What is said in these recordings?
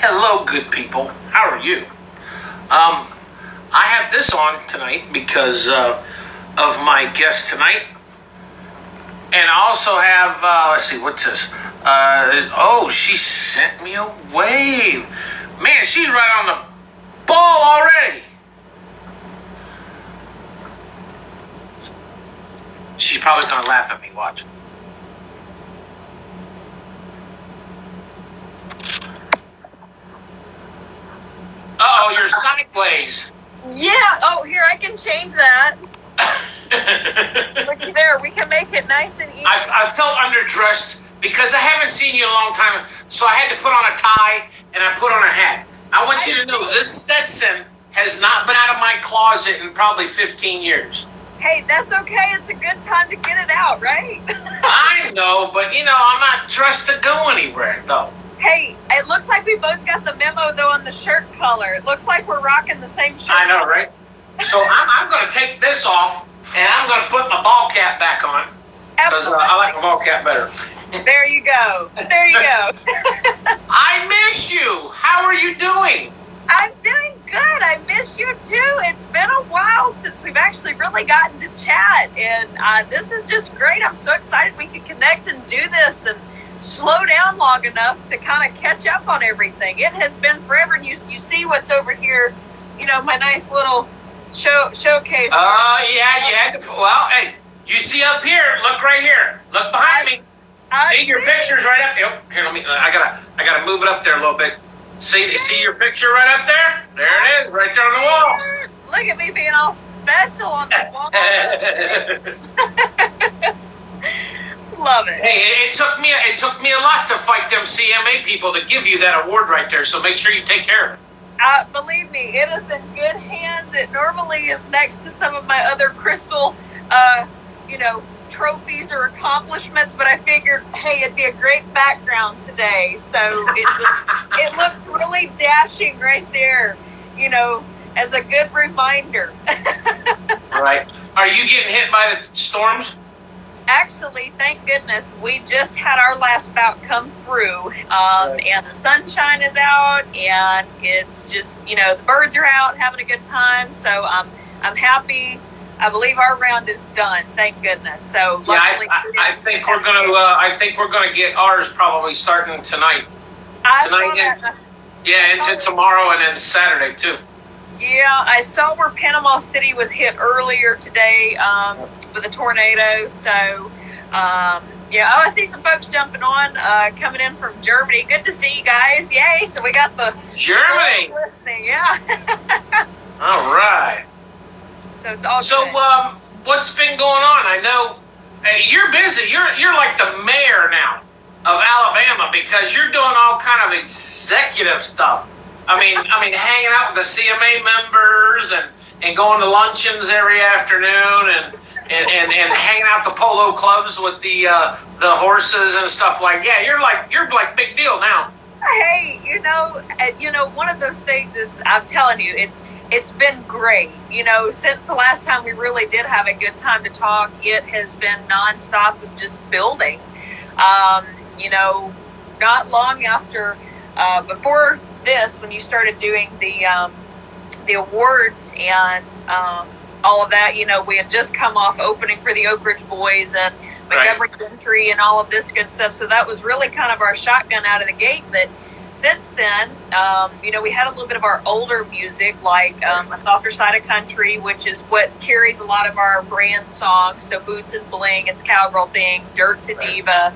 Hello, good people. How are you? I have this on tonight because of my guest tonight. And I also have, let's see, what's this? She sent me a wave. Man, she's right on the ball already. She's probably going to laugh at me. Watch. Uh-oh, you're sideways. Yeah. Oh, here, I can change that. Look there. We can make it nice and easy. I felt underdressed because I haven't seen you in a long time, so I had to put on a tie and I put on a hat. I want you to know this Stetson has not been out of my closet in probably 15 years. Hey, that's okay. It's a good time to get it out, right? I know, but I'm not dressed to go anywhere, though. Hey, it looks like we both got the memo, though, on the shirt color. It looks like we're rocking the same shirt. I know, right? So I'm going to take this off, and I'm going to put my ball cap back on. Because I like my ball cap better. There you go. There you go. I miss you. How are you doing? I'm doing good. I miss you, too. It's been a while since we've actually really gotten to chat, and this is just great. I'm so excited we can connect and do this and slow down long enough to kind of catch up on everything. It has been forever, and you see what's over here, my nice little showcase. Yeah, you had to. Well, hey, you see up here? Look right here. Look behind me. See your picture's right up. Here, let me. I gotta move it up there a little bit. See your picture right up there? There it is, right there on the wall. Look at me being all special on the wall. Love it. Hey, it took me a lot to fight them CMA people to give you that award right there. So make sure you take care of it. Believe me, it is in good hands. It normally is next to some of my other crystal, trophies or accomplishments. But I figured, hey, it'd be a great background today. So it looks really dashing right there. As a good reminder. Right. Are you getting hit by the storms? Actually, thank goodness, we just had our last bout come through, and the sunshine is out, and it's just, the birds are out having a good time. So I'm happy. I believe our round is done. Thank goodness. So luckily, I think we're gonna get ours probably starting tonight. Into tomorrow and then Saturday too. Yeah, I saw where Panama City was hit earlier today with a tornado. So, I see some folks jumping on, coming in from Germany. Good to see you guys. Yay. So we got the Germany. Yeah. All right. So it's all So, good. what's been going on? I know you're busy. You're like the mayor now of Alabama because you're doing all kind of executive stuff. I mean, hanging out with the CMA members and going to luncheons every afternoon and hanging out the polo clubs with the horses and stuff like. Yeah, you're like big deal now. Hey, one of those things is, I'm telling you, it's been great. Since the last time we really did have a good time to talk, it has been nonstop of just building. Not long after, before this, when you started doing the awards and all of that, we had just come off opening for the Oak Ridge Boys and Montgomery Gentry and all of this good stuff. So that was really kind of our shotgun out of the gate. But since then, we had a little bit of our older music, like A Softer Side of Country, which is what carries a lot of our brand songs. So Boots and Bling, It's Cowgirl Thing, Dirt to Diva.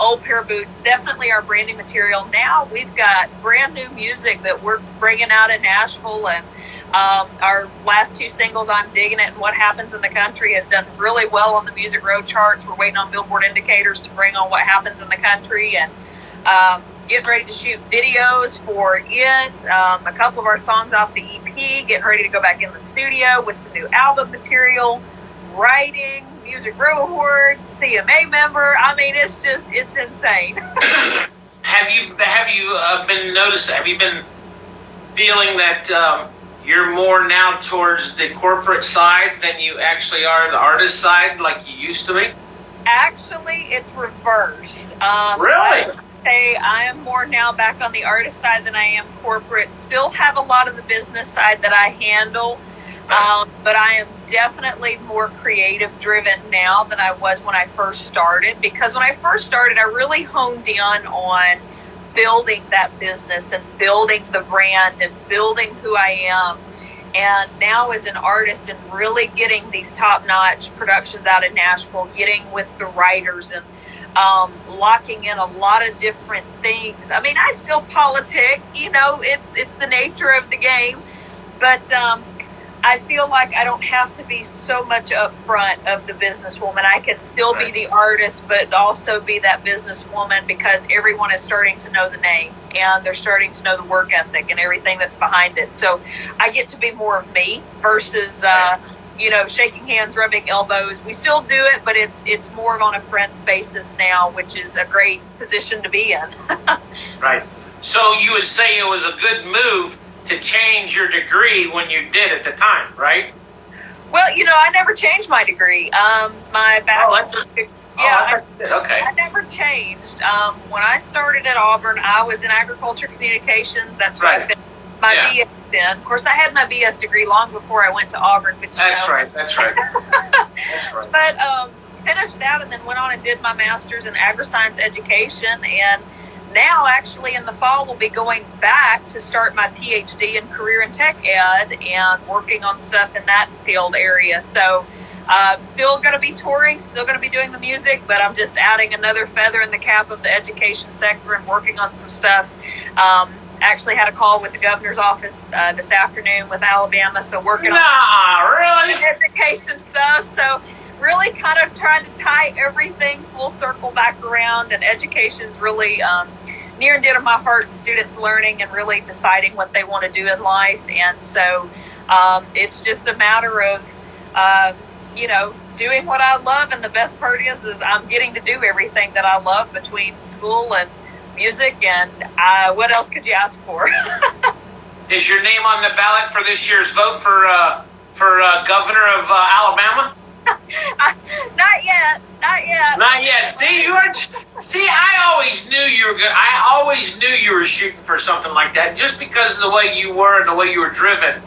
Old Pair of Boots, definitely our branding material. Now we've got brand new music that we're bringing out in Nashville, and our last two singles, I'm Digging It and What Happens in the Country, has done really well on the Music Row charts. We're waiting on Billboard indicators to bring on What Happens in the Country, and getting ready to shoot videos for it. A couple of our songs off the EP, getting ready to go back in the studio with some new album material, writing, Music Row Awards, CMA member. I mean, it's insane. Have you been feeling that you're more now towards the corporate side than you actually are the artist side like you used to be? Actually, it's reverse. Really? say I am more now back on the artist side than I am corporate. Still have a lot of the business side that I handle, but I am definitely more creative driven now than I was when I first started. Because when I first started, I really honed in on building that business and building the brand and building who I am. And now as an artist and really getting these top-notch productions out of Nashville, getting with the writers and locking in a lot of different things. I mean, I still politic, it's the nature of the game, but I feel like I don't have to be so much upfront of the businesswoman. I can still be the artist, but also be that businesswoman, because everyone is starting to know the name and they're starting to know the work ethic and everything that's behind it. So I get to be more of me versus, shaking hands, rubbing elbows. We still do it, but it's more on a friend's basis now, which is a great position to be in. Right. So you would say it was a good move to change your degree when you did at the time, right? Well, I never changed my degree. My bachelor's degree. Okay. I never changed. When I started at Auburn, I was in agriculture communications. That's what I finished my BS in. Of course, I had my BS degree long before I went to Auburn. But That's right. That's right. But finished that and then went on and did my master's in agri-science education. And now, actually, in the fall, we'll be going back to start my PhD in career and tech ed and working on stuff in that field area. So still going to be touring, still going to be doing the music, but I'm just adding another feather in the cap of the education sector and working on some stuff. Actually had a call with the governor's office this afternoon with Alabama, so working on education stuff. So really kind of trying to tie everything full circle back around, and education's really near and dear to my heart, students learning and really deciding what they want to do in life. And so it's just a matter of doing what I love, and the best part is I'm getting to do everything that I love between school and music, and what else could you ask for? Is your name on the ballot for this year's vote for governor of Alabama? Not yet. Not yet. See, I always knew you were good. I always knew you were shooting for something like that, just because of the way you were and the way you were driven.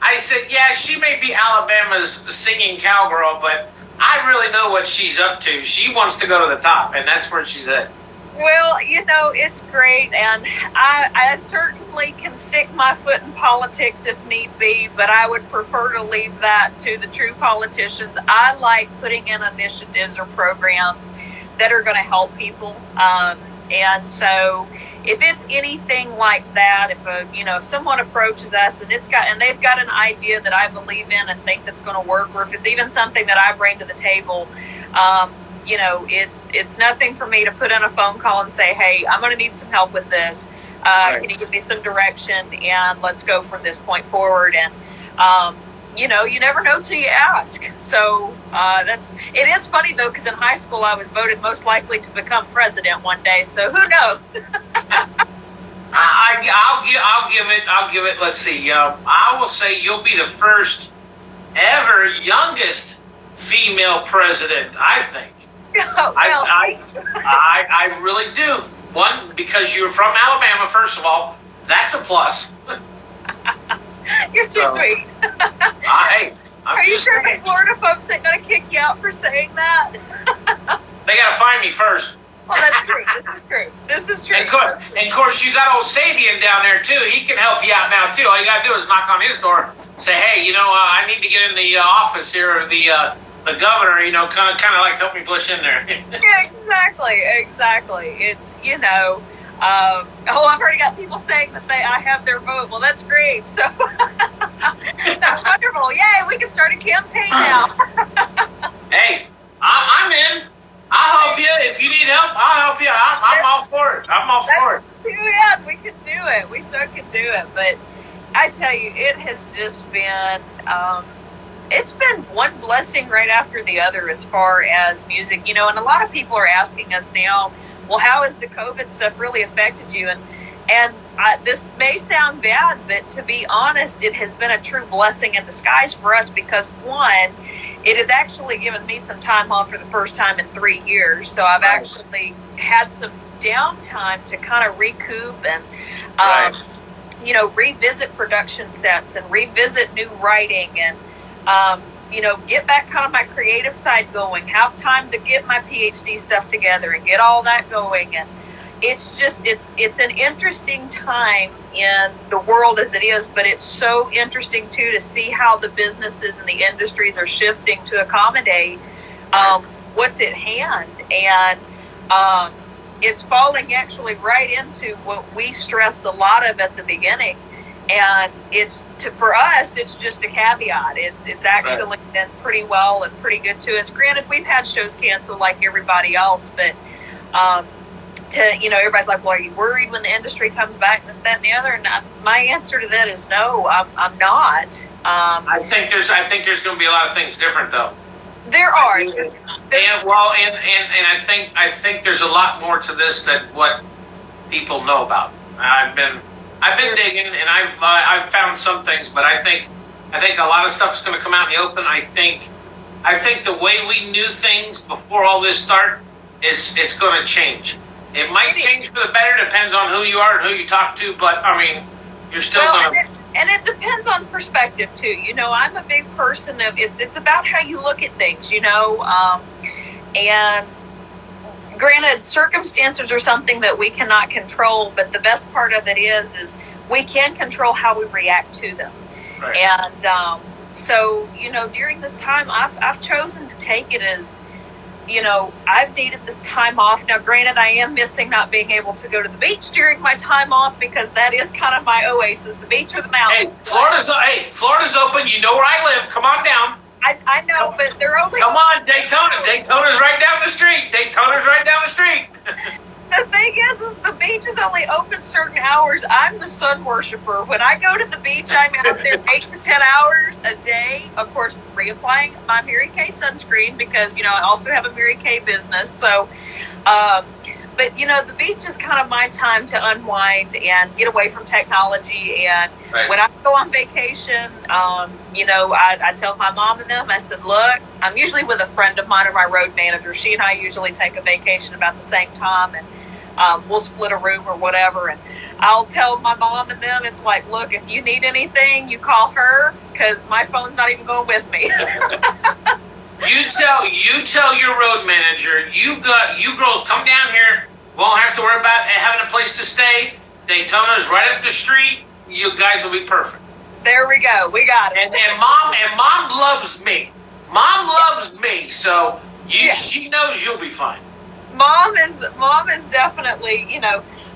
I said, yeah, she may be Alabama's singing cowgirl, but I really know what she's up to. She wants to go to the top, and that's where she's at. Well, it's great, and I certainly can stick my foot in politics if need be, but I would prefer to leave that to the true politicians. I like putting in initiatives or programs that are going to help people, and so if it's anything like that, if someone approaches us and they've got an idea that I believe in and think that's going to work, or if it's even something that I bring to the table, it's nothing for me to put in a phone call and say, hey, I'm going to need some help with this. Can you give me some direction, and let's go from this point forward. And, you never know till you ask. So it is funny, though, because in high school I was voted most likely to become president one day. So who knows? I'll give it. Let's see. I will say you'll be the first ever youngest female president, I think. Well, I really do. One, because you're from Alabama, first of all. That's a plus. You're too sweet. Are you sure the Florida folks ain't going to kick you out for saying that? They got to find me first. Well, that's true. This is true. And of course, you got old Sabian down there, too. He can help you out now, too. All you got to do is knock on his door. Say, hey, I need to get in the office here, or the governor, kind of like help me push in there. Yeah, exactly. It's, I've already got people saying that I have their vote. Well, that's great. So that's wonderful. Yay, we can start a campaign now. Hey, I'm in. I'll help you. If you need help, I'll help you. I'm all for it. Yeah, we can do it. We so can do it. But I tell you, it has just been, it's been one blessing right after the other as far as music, and a lot of people are asking us now, well, how has the COVID stuff really affected you? And this may sound bad, but to be honest, it has been a true blessing in disguise for us, because one, it has actually given me some time off for the first time in 3 years. So I've actually had some downtime to kind of recoup and, Right. revisit production sets and revisit new writing and, get back kind of my creative side going, have time to get my PhD stuff together and get all that going. And it's just, it's an interesting time in the world as it is, but it's so interesting too to see how the businesses and the industries are shifting to accommodate what's at hand. And it's falling actually right into what we stressed a lot of at the beginning. And for us, it's just a caveat. It's actually been pretty well and pretty good to us. Granted, we've had shows canceled like everybody else, but everybody's like, well, are you worried when the industry comes back, this, that, and the other? And my answer to that is no, I'm not. I think there's going to be a lot of things different though. There are. And I think there's a lot more to this than what people know about. I've been digging, and I've found some things, but I think a lot of stuff's going to come out in the open. I think the way we knew things before all this started it's going to change. It might change for the better. Depends on who you are and who you talk to. But I mean, you're still going to. And it depends on perspective too. I'm a big person of it's about how you look at things. And granted, circumstances are something that we cannot control, but the best part of it is we can control how we react to them. Right. And so, during this time, I've chosen to take it as, I've needed this time off. Now, granted, I am missing not being able to go to the beach during my time off because that is kind of my oasis, the beach or the mountains. Hey, Florida's open. You know where I live. Come on down. I know, but they're only... Come on, Daytona. Daytona's right down the street. The thing is the beach is only open certain hours. I'm the sun worshiper. When I go to the beach, I'm out there 8 to 10 hours a day. Of course, reapplying my Mary Kay sunscreen because, I also have a Mary Kay business. So, but, the beach is kind of my time to unwind and get away from technology. And when I go on vacation, I tell my mom and them, I said, look, I'm usually with a friend of mine or my road manager. She and I usually take a vacation about the same time. And we'll split a room or whatever. And I'll tell my mom and them, it's like, look, if you need anything, you call her because my phone's not even going with me. You tell your road manager, you girls come down here. Won't have to worry about having a place to stay. Daytona's right up the street. You guys will be perfect. There we go. We got it. And mom loves me. Mom loves me. So she knows you'll be fine. Mom is definitely,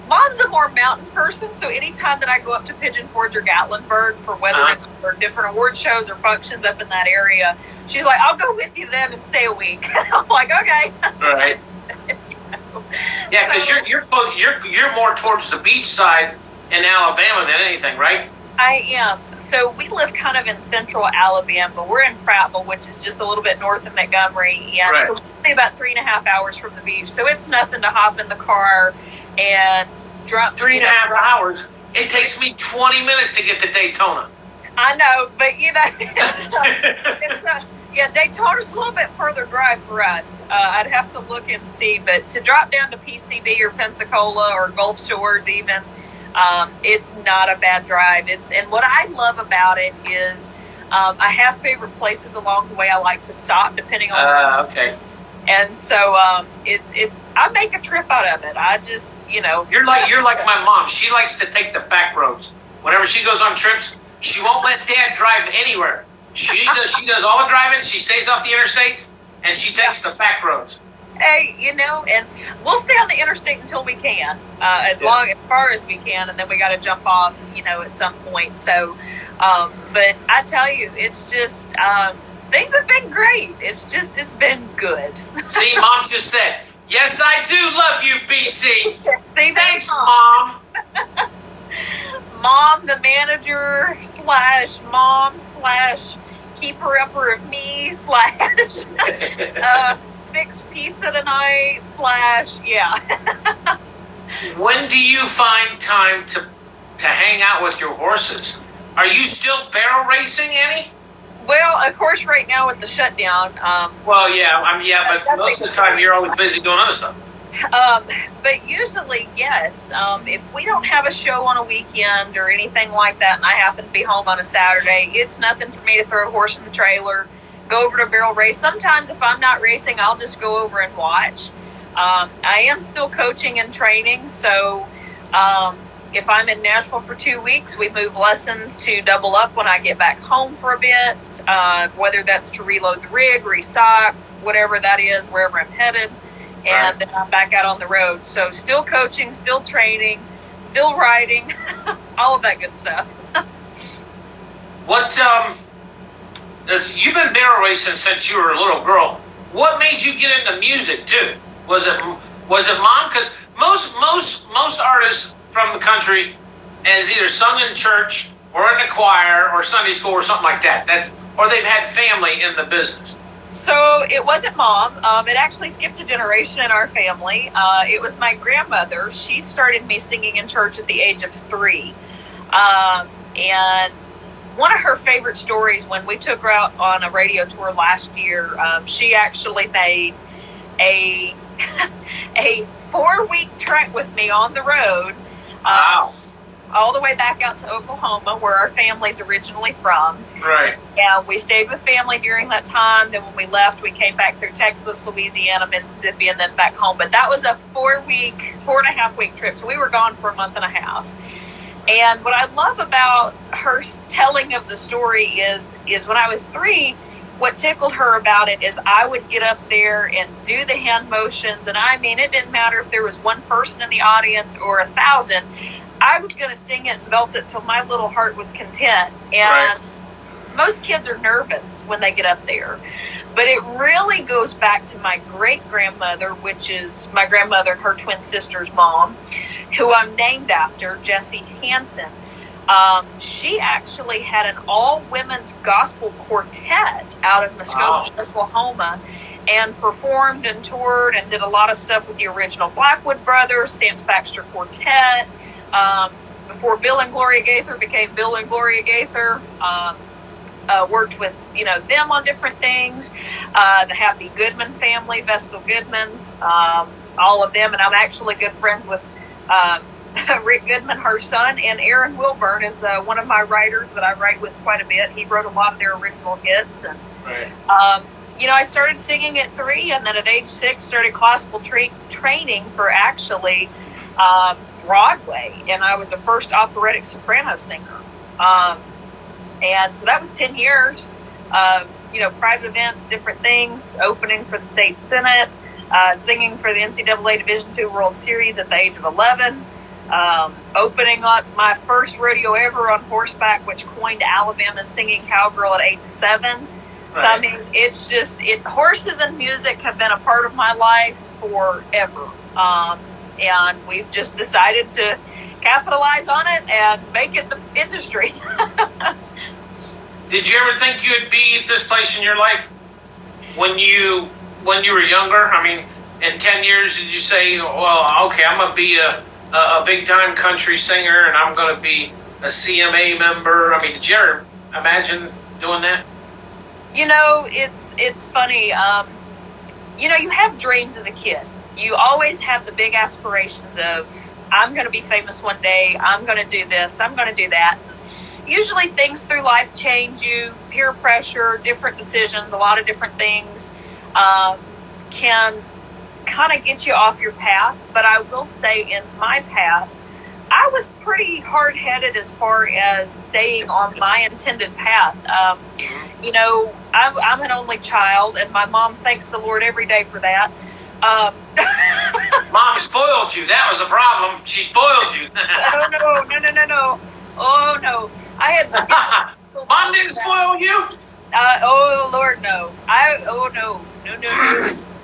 Mom's a more mountain person, so anytime that I go up to Pigeon Forge or Gatlinburg for whether it's for different award shows or functions up in that area, she's like, I'll go with you then and stay a week. I'm like, okay. Right. Yeah, because you're more towards the beach side in Alabama than anything, right? I am. So we live kind of in central Alabama. We're in Prattville, which is just a little bit north of Montgomery. And so we're only about 3.5 hours from the beach. So it's nothing to hop in the car and drop 3.5 hours. It takes me 20 minutes to get to Daytona. I know, but it's not. Yeah, Daytona's a little bit further drive for us. I'd have to look and see, but to drop down to PCB or Pensacola or Gulf Shores even, it's not a bad drive. And what I love about it is I have favorite places along the way I like to stop depending on okay. And so it's I make a trip out of it. I just, You're like my mom. She likes to take the back roads. Whenever she goes on trips, she won't let Dad drive anywhere. She does all the driving. She stays off the interstates, and she takes the back roads. Hey, and we'll stay on the interstate until we can, as far as we can, and then we got to jump off, at some point. So, but I tell you, it's just things have been great. It's been good. See, Mom just said, "Yes, I do love you, BC." See, thanks, Mom. Mom, the manager / mom / keeper upper of me / fixed pizza tonight / When do you find time to hang out with your horses? Are you still barrel racing any? Well, of course, right now with the shutdown. But most of the time you're always busy doing other stuff. But usually, yes. If we don't have a show on a weekend or anything like that, and I happen to be home on a Saturday, it's nothing for me to throw a horse in the trailer, go over to a barrel race. Sometimes, if I'm not racing, I'll just go over and watch. I am still coaching and training, so if I'm in Nashville for 2 weeks, we move lessons to double up when I get back home for a bit, whether that's to reload the rig, restock, whatever that is, wherever I'm headed. And then I'm back out on the road. So still coaching, still training, still riding, all of that good stuff. What, you've been barrel racing since you were a little girl. What made you get into music too? Was it mom? Because most artists from the country has either sung in church or in a choir or Sunday school or something like that. Or they've had family in the business. So it wasn't mom. It actually skipped a generation in our family. It was my grandmother. She started me singing in church at the age of 3. And one of her favorite stories, when we took her out on a radio tour last year, she actually made a 4-week trek with me on the road. Wow. All the way back out to Oklahoma, where our family's originally from. Right. And we stayed with family during that time. Then when we left, we came back through Texas, Louisiana, Mississippi, and then back home. But that was a 4.5 week trip. So we were gone for a month and a half. And what I love about her telling of the story is when I was 3, what tickled her about it is I would get up there and do the hand motions. And I mean, it didn't matter if there was one person in the audience or 1,000. I was going to sing it and belt it till my little heart was content. And most kids are nervous when they get up there. But it really goes back to my great-grandmother, which is my grandmother and her twin sister's mom, who I'm named after, Jessie Hansen. She actually had an all-women's gospel quartet out of Muskogee, Oklahoma, and performed and toured and did a lot of stuff with the original Blackwood Brothers, Stamps Baxter Quartet. Before Bill and Gloria Gaither became Bill and Gloria Gaither, worked with them on different things. The Happy Goodman family, Vestal Goodman, all of them, and I'm actually good friends with Rick Goodman, her son, and Aaron Wilburn is one of my writers that I write with quite a bit. He wrote a lot of their original hits, and I started singing at 3, and then at age 6 started classical training for actually Broadway, and I was a first operatic soprano singer. And so that was 10 years, private events, different things, opening for the state senate, singing for the NCAA Division II World Series at the age of 11, opening up my first rodeo ever on horseback, which coined Alabama's singing cowgirl at age 7. So, I mean, it's just, horses and music have been a part of my life forever. And we've just decided to capitalize on it and make it the industry. Did you ever think you'd be at this place in your life when you were younger? I mean, in 10 years, did you say, well, okay, I'm going to be a big-time country singer and I'm going to be a CMA member? I mean, did you ever imagine doing that? It's funny. You have dreams as a kid. You always have the big aspirations of, I'm going to be famous one day, I'm going to do this, I'm going to do that. Usually things through life change you, peer pressure, different decisions, a lot of different things can kind of get you off your path. But I will say in my path, I was pretty hard-headed as far as staying on my intended path. I'm an only child, and my mom thanks the Lord every day for that. Mom spoiled you. That was the problem. She spoiled you. No. Oh, no. I had... Mom didn't spoil you? Oh, Lord, no.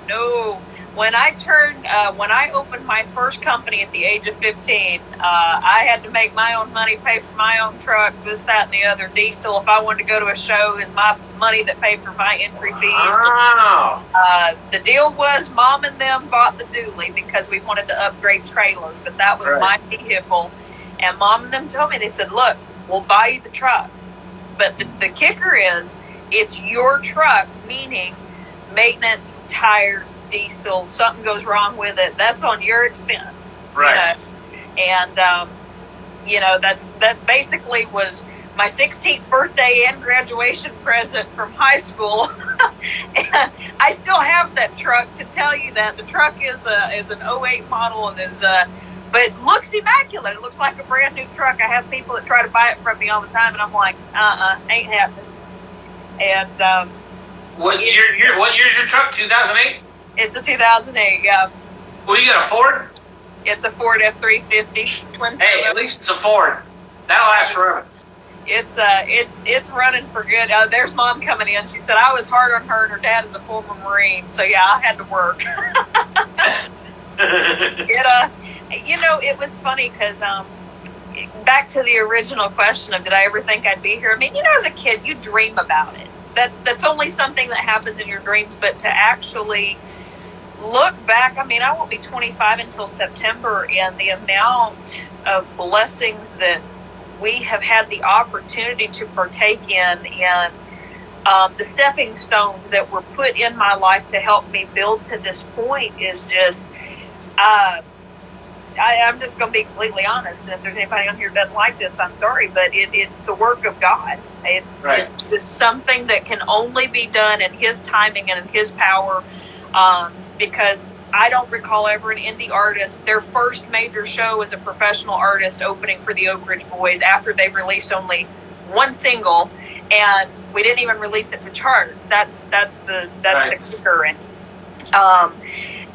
No. When I opened my first company at the age of 15, I had to make my own money, pay for my own truck, this, that, and the other. Diesel, if I wanted to go to a show, is my money that paid for my entry fees. Wow. The deal was Mom and them bought the dually because we wanted to upgrade trailers, but that was my vehicle. And Mom and them told me, they said, look, we'll buy you the truck. But the kicker is, it's your truck, meaning maintenance, tires, diesel, something goes wrong with it, that's on your expense. Right. And that basically was my 16th birthday and graduation present from high school. And I still have that truck to tell you that. The truck is an '08 model and but it looks immaculate. It looks like a brand new truck. I have people that try to buy it from me all the time, and I'm like, ain't happening. And what year's your truck? 2008? It's a 2008, yeah. Well, you got a Ford? It's a Ford F-350 twin. Hey, at least it's a Ford. That'll last forever. It's running for good. There's Mom coming in. She said I was hard on her, and her dad is a former Marine, so yeah, I had to work. It was funny because back to the original question of did I ever think I'd be here? I mean, as a kid, you dream about it. That's only something that happens in your dreams, but to actually look back, I mean, I won't be 25 until September, and the amount of blessings that we have had the opportunity to partake in the stepping stones that were put in my life to help me build to this point is just, I'm just going to be completely honest. And if there's anybody on here that doesn't like this, I'm sorry, but it's the work of God. It's something that can only be done in His timing and in His power. Because I don't recall ever an indie artist, their first major show as a professional artist opening for the Oak Ridge Boys after they've released only one single, and we didn't even release it to charts. That's the kicker. And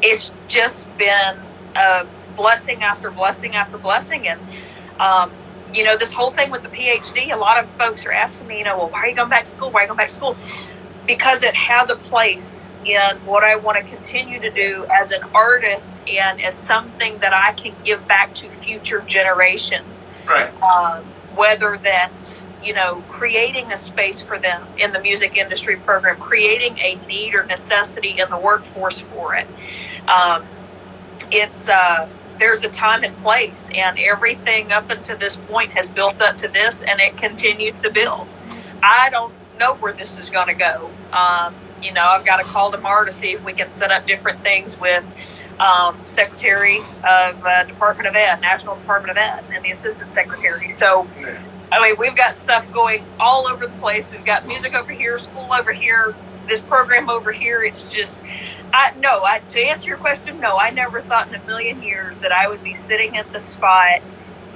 it's just been a blessing after blessing after blessing. And this whole thing with the PhD, a lot of folks are asking me, well, why are you going back to school? Why are you going back to school? Because it has a place in what I want to continue to do as an artist and as something that I can give back to future generations. Right. Whether that's, creating a space for them in the music industry program, creating a need or necessity in the workforce for it. There's a time and place, and everything up until this point has built up to this, and it continues to build. I don't know where this is going to go. I've got a call tomorrow to see if we can set up different things with Secretary of Department of Ed, National Department of Ed, and the Assistant Secretary. So, I mean, we've got stuff going all over the place. We've got music over here, school over here, this program over here. It's just, to answer your question, no, I never thought in a million years that I would be sitting at the spot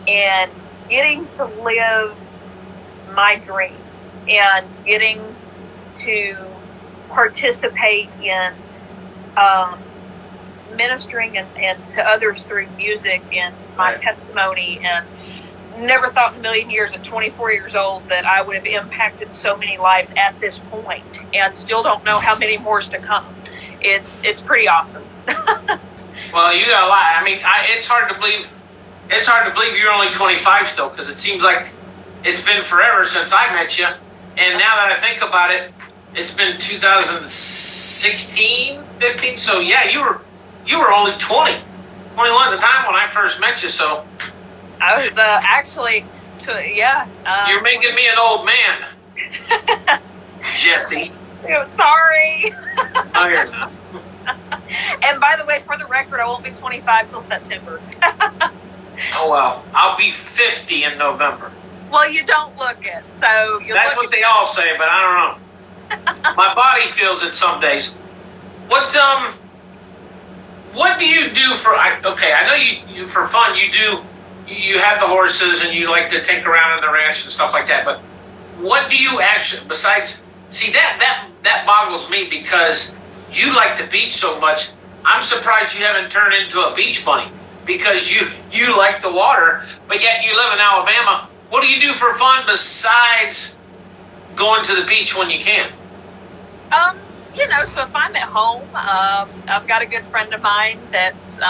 and getting to live my dream and getting to participate in ministering and to others through music and my testimony, and never thought in a million years at 24 years old that I would have impacted so many lives at this point, and still don't know how many more is to come. It's pretty awesome. Well, you got a lot. I mean, it's hard to believe. It's hard to believe you're only 25 still, because it seems like it's been forever since I met you. And now that I think about it, it's been 2016, 15. So yeah, you were only 21 at the time when I first met you. So I was actually, you're making me an old man, Jessie. Sorry. No, you're not. And by the way, for the record, I won't be 25 till September. Oh well, I'll be 50 in November. Well, you don't look it, so that's what they all say, but I don't know. My body feels it some days. What do you do for? I know you for fun. You have the horses and you like to tinker around in the ranch and stuff like that. But what do you actually besides? See that boggles me because you like the beach so much. I'm surprised you haven't turned into a beach bunny because you like the water, but yet you live in Alabama. What do you do for fun besides going to the beach when you can? So if I'm at home, I've got a good friend of mine that's,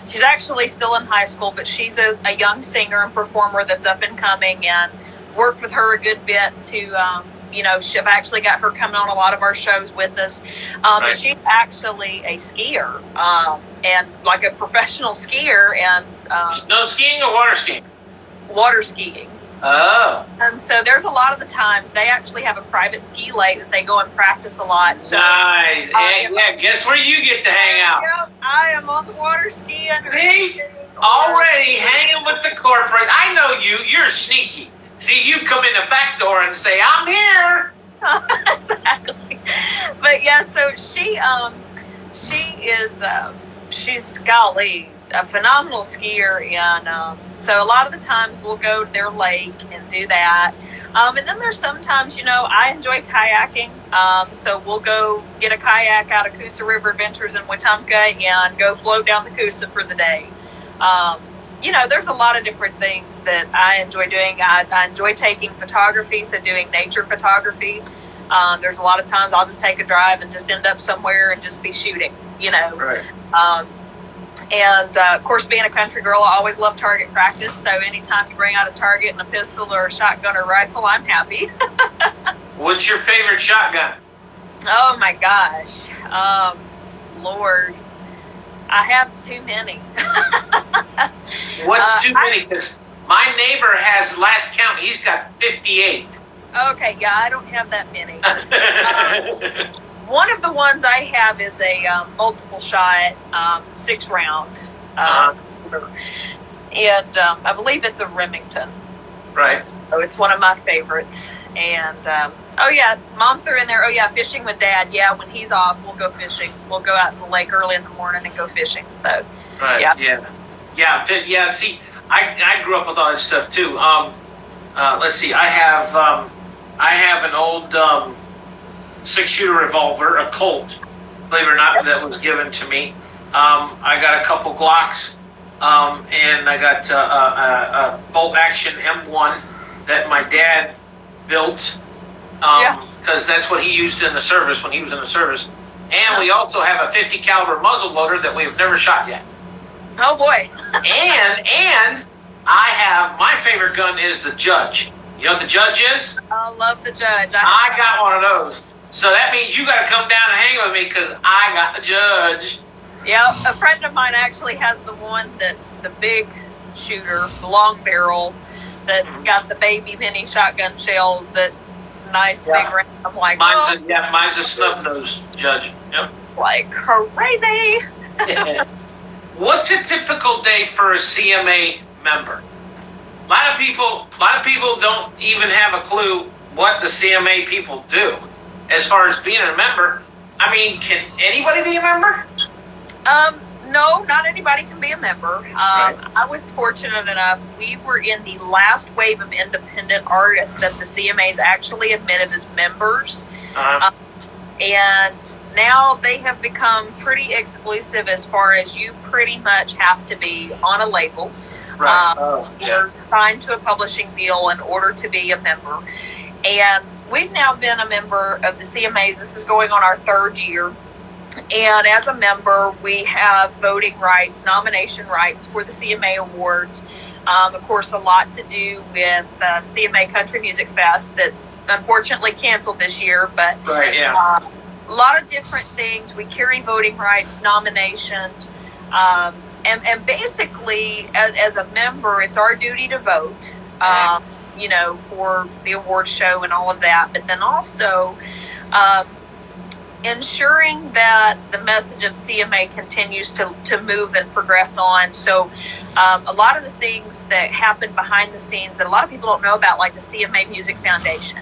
she's actually still in high school, but she's a young singer and performer that's up and coming, and worked with her a good bit to, I've actually got her coming on a lot of our shows with us. Right. She's actually a skier, and like a professional skier, and snow skiing or water skiing? Water skiing. Oh. And so there's a lot of the times they actually have a private ski lake that they go and practice a lot. So, nice. Yeah, guess where you get to hang out? Yep, I am on the water skiing. See? Already hanging with the corporate. I know you. You're sneaky. See, you come in the back door and say, I'm here. Exactly. But yeah, so she is, she's, golly, a phenomenal skier, and so a lot of the times we'll go to their lake and do that. And then there's sometimes, I enjoy kayaking, so we'll go get a kayak out of Coosa River Adventures in Wetumpka and go float down the Coosa for the day. There's a lot of different things that I enjoy doing. I enjoy taking photography, so doing nature photography. There's a lot of times I'll just take a drive and just end up somewhere and just be shooting, Right. And of course, being a country girl, I always love target practice. So anytime you bring out a target and a pistol or a shotgun or rifle, I'm happy. What's your favorite shotgun? Oh my gosh, Lord, I have too many. What's too many? Because my neighbor has, last count, he's got 58. Okay, yeah, I don't have that many. One of the ones I have is a multiple shot, 6-round. And I believe it's a Remington. Right. So it's one of my favorites. And, Mom threw in there, fishing with Dad. Yeah, when he's off, we'll go fishing. We'll go out in the lake early in the morning and go fishing. So, right. Yeah. See, I grew up with all that stuff too. Let's see, I have an old 6-shooter revolver, a Colt, believe it or not, that was given to me. I got a couple Glocks, and I got a bolt action M1 that my dad built, because that's what he used in the service when he was in the service. And we also have a 50 caliber muzzle loader that we've never shot yet. Oh boy. and I have, my favorite gun is the Judge. You know what the Judge is? I love the Judge. I got one of those. So that means you got to come down and hang with me because I got the Judge. Yeah, a friend of mine actually has the one that's the big shooter, the long barrel, that's got the baby mini shotgun shells. That's nice, big round. I'm like, mine's a snub nose Judge. Yep. Like crazy. What's a typical day for a CMA member? A lot of people don't even have a clue what the CMA people do. As far as being a member, I mean, can anybody be a member? No, not anybody can be a member. Right. I was fortunate enough, we were in the last wave of independent artists that the CMAs actually admitted as members. And now they have become pretty exclusive as far as you pretty much have to be on a label. Right. You're signed to a publishing deal in order to be a member. And we've now been a member of the CMAs. This is going on our 3rd year. And as a member, we have voting rights, nomination rights for the CMA Awards. Of course, a lot to do with CMA Country Music Fest that's unfortunately canceled this year. But a lot of different things. We carry voting rights, nominations. And basically, as a member, it's our duty to vote. For the award show and all of that, but then also ensuring that the message of CMA continues to move and progress on. So a lot of the things that happen behind the scenes that a lot of people don't know about, like the CMA Music Foundation,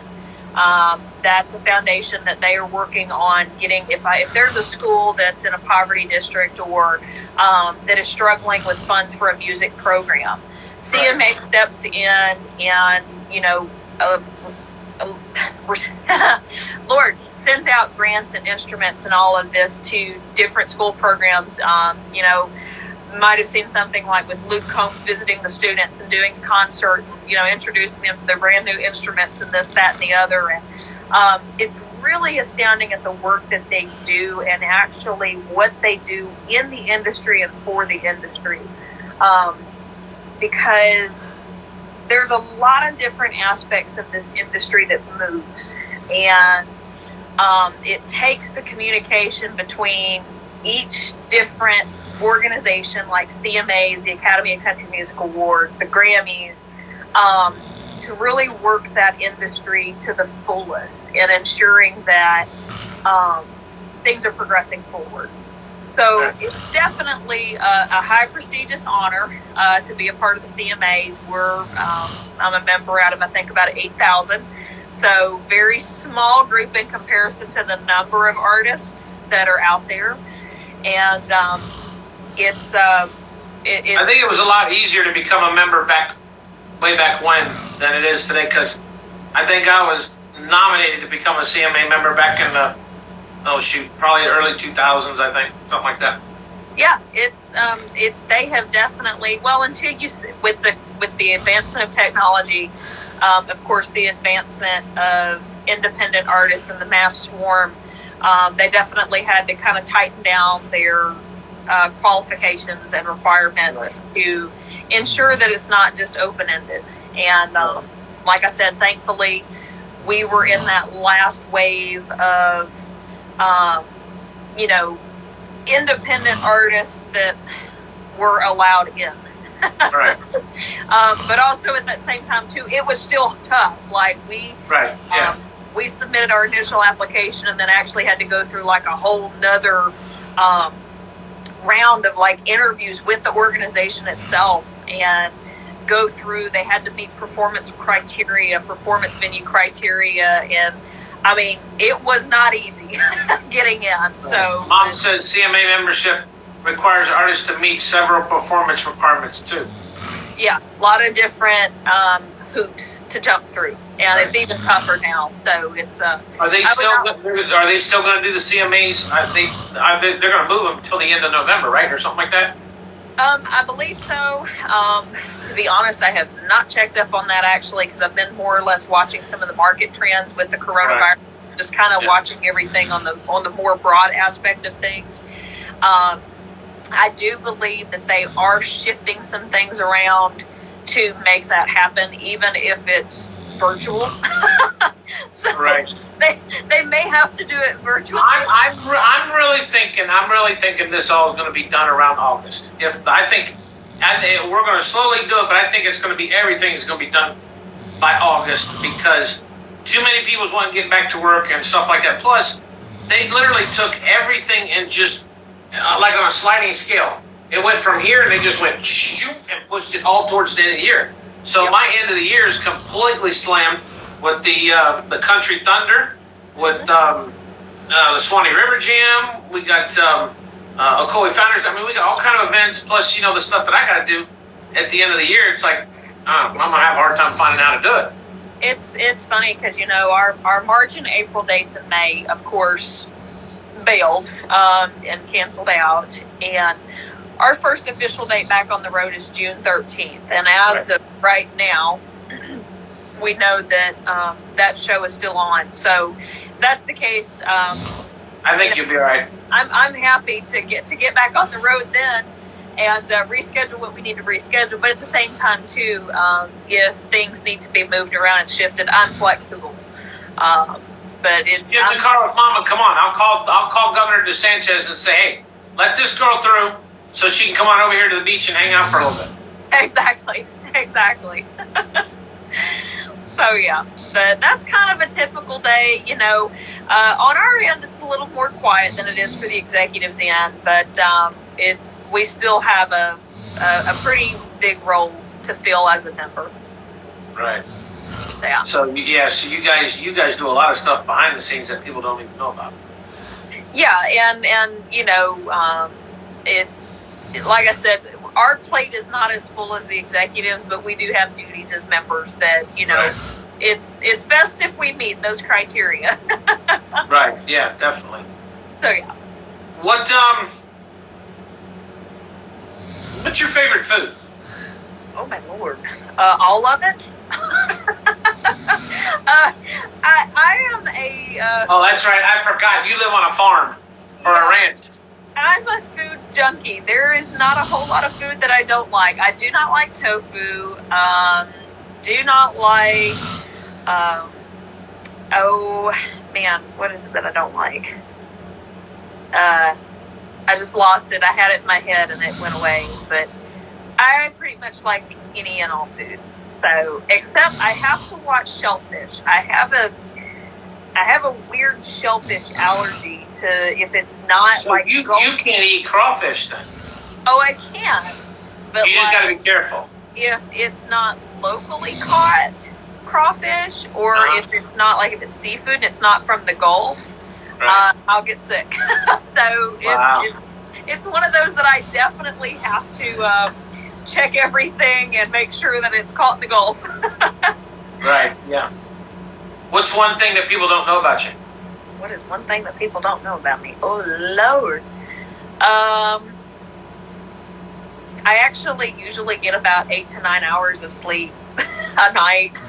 that's a foundation that they are working on getting. If there's a school that's in a poverty district or that is struggling with funds for a music program, CMA steps in and, Lord, sends out grants and instruments and all of this to different school programs. Might have seen something like with Luke Combs visiting the students and doing a concert, introducing them to the brand new instruments and this, that, and the other. And it's really astounding at the work that they do and actually what they do in the industry and for the industry. Because there's a lot of different aspects of this industry that moves, and it takes the communication between each different organization like CMAs, the Academy of Country Music Awards, the Grammys, to really work that industry to the fullest and ensuring that things are progressing forward. So it's definitely a high prestigious honor to be a part of the CMAs. I'm a member out of, I think, about 8,000. So very small group in comparison to the number of artists that are out there. And it's I think it was a lot easier to become a member way back when than it is today, because I think I was nominated to become a CMA member back in the probably early 2000s, I think, something like that. Yeah, it's they have definitely, well, until you with the advancement of technology, of course, the advancement of independent artists and the mass swarm, they definitely had to kind of tighten down their qualifications and requirements to ensure that it's not just open-ended. And like I said, thankfully, we were in that last wave of independent artists that were allowed in. Right. But also at that same time too, it was still tough. Like we submitted our initial application and then actually had to go through like a whole nother round of like interviews with the organization itself and go through. They had to meet performance venue criteria, and I mean, it was not easy getting in. So Mom said CMA membership requires artists to meet several performance requirements too. Yeah, a lot of different hoops to jump through, and it's even tougher now. So it's Are they still going to do the CMAs? They're going to move them until the end of November, right, or something like that? I believe so. To be honest, I have not checked up on that actually, because I've been more or less watching some of the market trends with the coronavirus, just kind of watching everything on the more broad aspect of things. I do believe that they are shifting some things around to make that happen, even if it's virtual. So they may have to do it virtually. I'm really thinking this all is going to be done around August. I think we're going to slowly do it, but I think everything is going to be done by August, because too many people want to get back to work and stuff like that. Plus, they literally took everything and just like on a sliding scale. It went from here and they just went shoot and pushed it all towards the end of the year. So my end of the year is completely slammed with the Country Thunder, with the Swanee River Jam. We got Ocoee Founders. I mean, we got all kind of events, plus the stuff that I got to do at the end of the year. It's like I'm gonna have a hard time finding out how to do it. It's funny because our March and April dates in May, of course, bailed and canceled out, and our first official date back on the road is June 13th. And as of right now, we know that that show is still on. So if that's the case, I think you'll be all right. I'm happy to get back on the road then and reschedule what we need to reschedule. But at the same time, too, if things need to be moved around and shifted, I'm flexible. But it's get in the car with Mama. Come on, I'll call Governor DeSantis and say, hey, let this girl through so she can come on over here to the beach and hang out for a little bit. Exactly. So yeah, but that's kind of a typical day. On our end, it's a little more quiet than it is for the executives' end, but we still have a pretty big role to fill as a member. Right. Yeah. So you guys do a lot of stuff behind the scenes that people don't even know about. Yeah, and it's like I said, our plate is not as full as the executives, but we do have duties as members that it's best if we meet those criteria. Right. Yeah. Definitely. So yeah. What's your favorite food? Oh my Lord! All of it. I am a. Oh, that's right. I forgot. You live on a farm or a ranch. I'm a food junkie. There is not a whole lot of food that I don't like. I do not like tofu. Do not like. Oh man, what is it that I don't like? I just lost it. I had it in my head and it went away. But I pretty much like any and all food. So, except I have to watch shellfish. I have a weird shellfish allergy to if it's not So like you can't eat crawfish then. Oh, I can, but You just got to be careful. If it's not locally caught crawfish, or if it's not like if it's seafood and it's not from the Gulf, Right. I'll get sick. So it's one of those that I definitely have to check everything and make sure that it's caught in the Gulf. Right. Yeah. What's one thing that people don't know about you? What is one thing that people don't know about me? Oh, Lord. I actually usually get about 8 to 9 hours of sleep a night,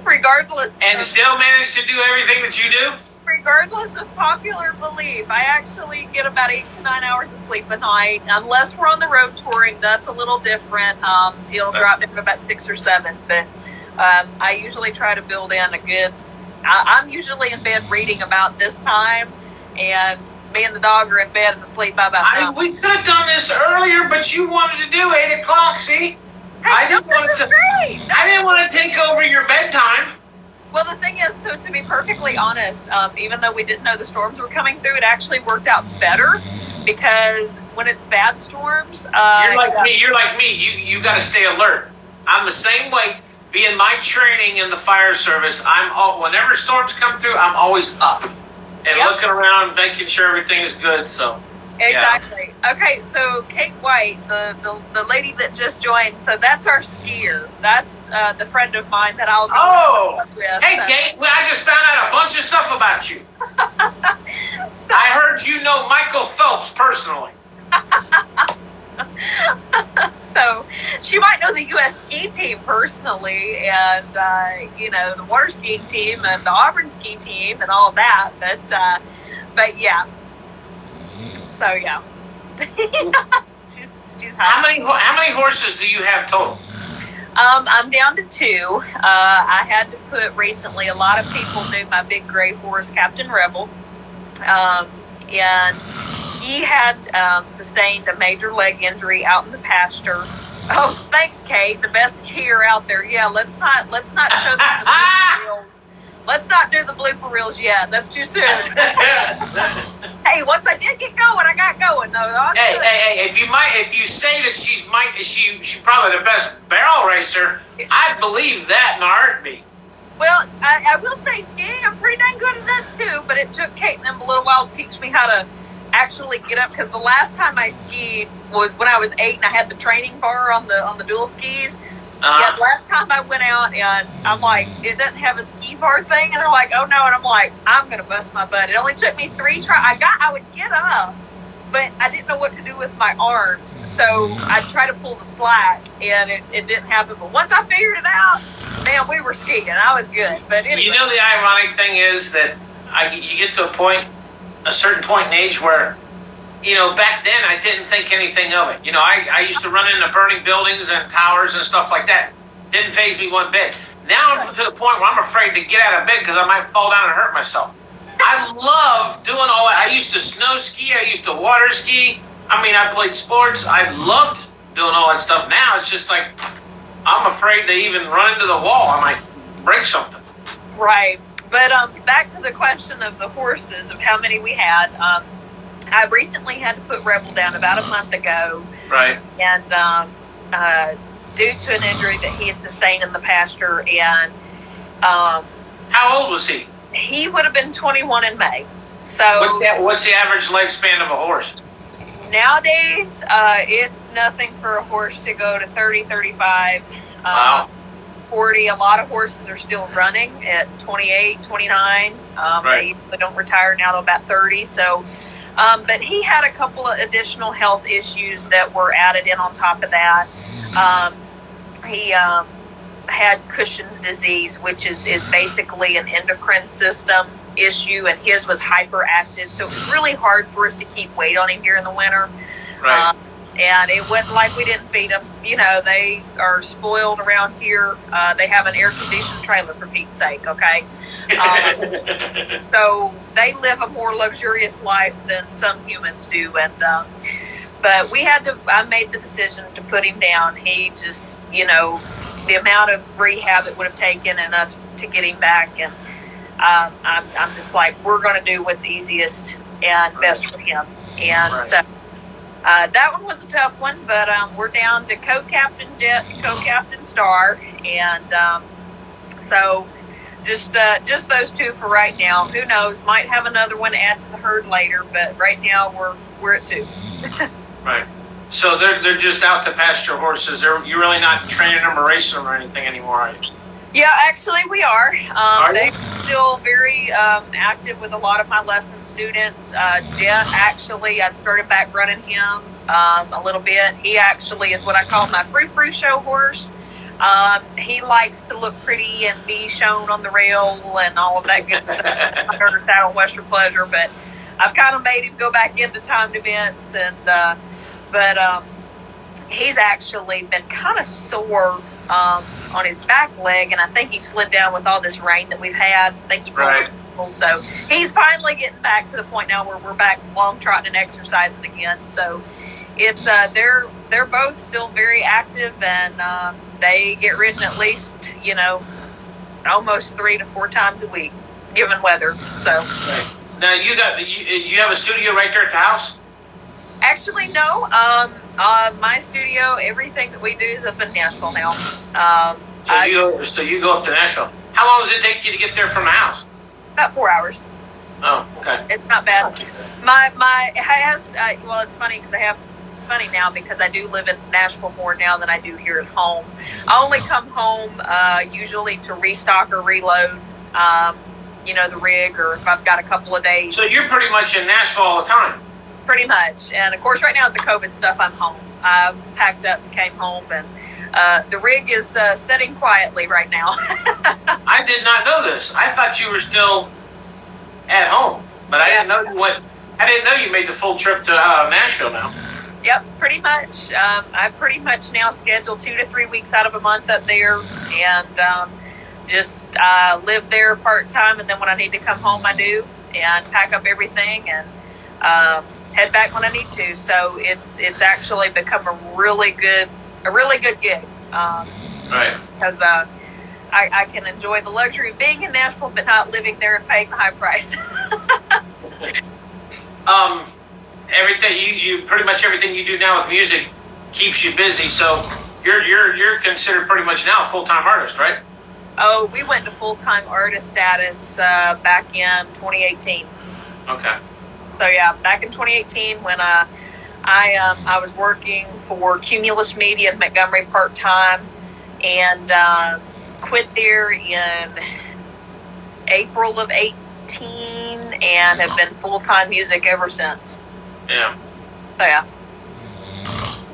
regardless. And still manage to do everything that you do? Regardless of popular belief, I actually get about 8 to 9 hours of sleep a night. Unless we're on the road touring, that's a little different. It'll drop down to about 6 or 7. But I usually try to build in a good. I'm usually in bed reading about this time, and me and the dog are in bed and asleep by about now. We could have done this earlier, but you wanted to do 8 o'clock. See, Hey, I didn't want to take over your bedtime. Well, the thing is, so to be perfectly honest, even though we didn't know the storms were coming through, it actually worked out better because when it's bad storms, you're like me. You're like me. You got to stay alert. I'm the same way. Being my training in the fire service, whenever storms come through, I'm always up and looking around, making sure everything is good. So exactly. Yeah. Okay, so Kate White, the lady that just joined, so that's our skier. That's the friend of mine that I'll go with. Hey, so. Kate, I just found out a bunch of stuff about you. So, I heard you know Michael Phelps personally. So she might know the U.S. ski team personally, and the water skiing team and the Auburn ski team and all that. But yeah. So yeah. she's how many horses do you have total? I'm down to 2. I had to put recently. A lot of people knew my big gray horse, Captain Rebel, and he had sustained a major leg injury out in the pasture. Oh, thanks, Kate. The best skier out there. Yeah, let's not show the blooper reels. Let's not do the blooper reels yet. That's too soon. Hey, once I did get going, I got going though. Hey, if you say that she's probably the best barrel racer, I believe that in a heartbeat. Well, I will say skiing, I'm pretty dang good at that too, but it took Kate and them a little while to teach me how to actually get up, because the last time I skied was when I was 8 and I had the training bar on the dual skis. Yeah, the last time I went out and I'm like, it doesn't have a ski bar thing, and they're like, oh no, and I'm like, I'm gonna bust my butt. It only took me 3 tries. I would get up, but I didn't know what to do with my arms, so I'd try to pull the slack, and it didn't happen. But once I figured it out, man, we were skiing. I was good. But anyway. You know, the ironic thing is that you get to a certain point in age where, back then I didn't think anything of it. I used to run into burning buildings and towers and stuff like that. Didn't faze me one bit. Now I'm to the point where I'm afraid to get out of bed because I might fall down and hurt myself. I love doing all that. I used to snow ski. I used to water ski. I played sports. I loved doing all that stuff. Now it's just like I'm afraid to even run into the wall. I might break something. Right. But back to the question of the horses, of how many we had. I recently had to put Rebel down about a month ago. Right. And due to an injury that he had sustained in the pasture. And how old was he? He would have been 21 in May. So what's the average lifespan of a horse? Nowadays, it's nothing for a horse to go to 30, 35. Wow. 40. A lot of horses are still running at 28, 29. Right. They don't retire now till about 30. So, but he had a couple of additional health issues that were added in on top of that. He had Cushing's disease, which is basically an endocrine system issue, and his was hyperactive. So it was really hard for us to keep weight on him here in the winter. Right. And it wasn't like we didn't feed them. They are spoiled around here. They have an air-conditioned trailer, for Pete's sake, okay? So they live a more luxurious life than some humans do. And but I made the decision to put him down. He just, the amount of rehab it would have taken and us to get him back. And I'm just like, we're going to do what's easiest and best for him. And so that one was a tough one, but we're down to co-captain Jet, co-captain Star, and so just those two for right now. Who knows? Might have another one to add to the herd later, but right now we're at two. Right. So they're just out to pasture horses. You're really not training them or racing them or anything anymore, are you? Yeah, actually we are. They're still very active with a lot of my lesson students. Jet, actually, I started back running him a little bit. He actually is what I call my frou-frou show horse. He likes to look pretty and be shown on the rail and all of that good stuff. Under the saddle, Western Pleasure, but I've kind of made him go back into timed events, and but he's actually been kind of sore on his back leg, and I think he slid down with all this rain that we've had. I think he pulled so he's finally getting back to the point now where we're back long trotting and exercising again. So it's they're both still very active, and they get ridden at least almost 3 to 4 times a week, given weather. So now you have a studio right there at the house? Actually, no. My studio, everything that we do is up in Nashville now. So you go up to Nashville. How long does it take you to get there from the house? About 4 hours. Oh, okay. It's not bad. It has. Well, it's funny because it's funny now because I do live in Nashville more now than I do here at home. I only come home usually to restock or reload, the rig, or if I've got a couple of days. So you're pretty much in Nashville all the time. Pretty much. And of course, right now with the COVID stuff, I'm home. I packed up and came home, and the rig is setting quietly right now. I did not know this. I thought you were still at home, but I didn't know you made the full trip to Nashville now. Yep, pretty much. I pretty much now schedule 2 to 3 weeks out of a month up there, and just live there part time. And then when I need to come home, I do, and pack up everything and head back when I need to. So it's actually become a really good gig. Right. Because I can enjoy the luxury of being in Nashville, but not living there and paying the high price. Everything you pretty much everything you do now with music keeps you busy. So you're considered pretty much now a full-time artist, right? Oh, we went to full-time artist status back in 2018. Okay. So yeah, back in 2018 when I was working for Cumulus Media in Montgomery part-time, and quit there in April of 18 and have been full-time music ever since. Yeah. So yeah.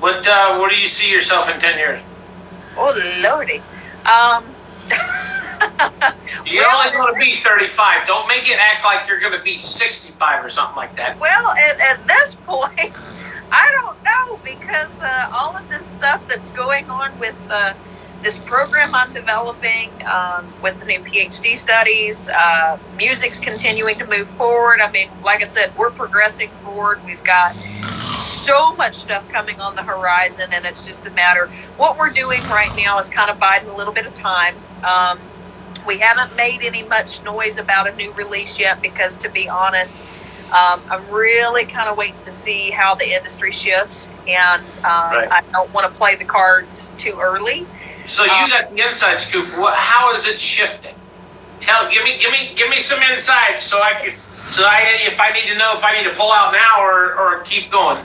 What do you see yourself in 10 years? Oh lordy. You're only going to be 35. Don't make it act like you're going to be 65 or something like that. Well, at this point, I don't know, because all of this stuff that's going on with this program I'm developing with the new PhD studies, music's continuing to move forward. I mean, like I said, we're progressing forward. We've got so much stuff coming on the horizon, and it's just a matter. What we're doing right now is kind of biding a little bit of time. We haven't made any much noise about a new release yet because, to be honest, I'm really kind of waiting to see how the industry shifts, and I don't want to play the cards too early. So you got the inside scoop. How is it shifting? Give me some insight if I need to know if I need to pull out now or keep going.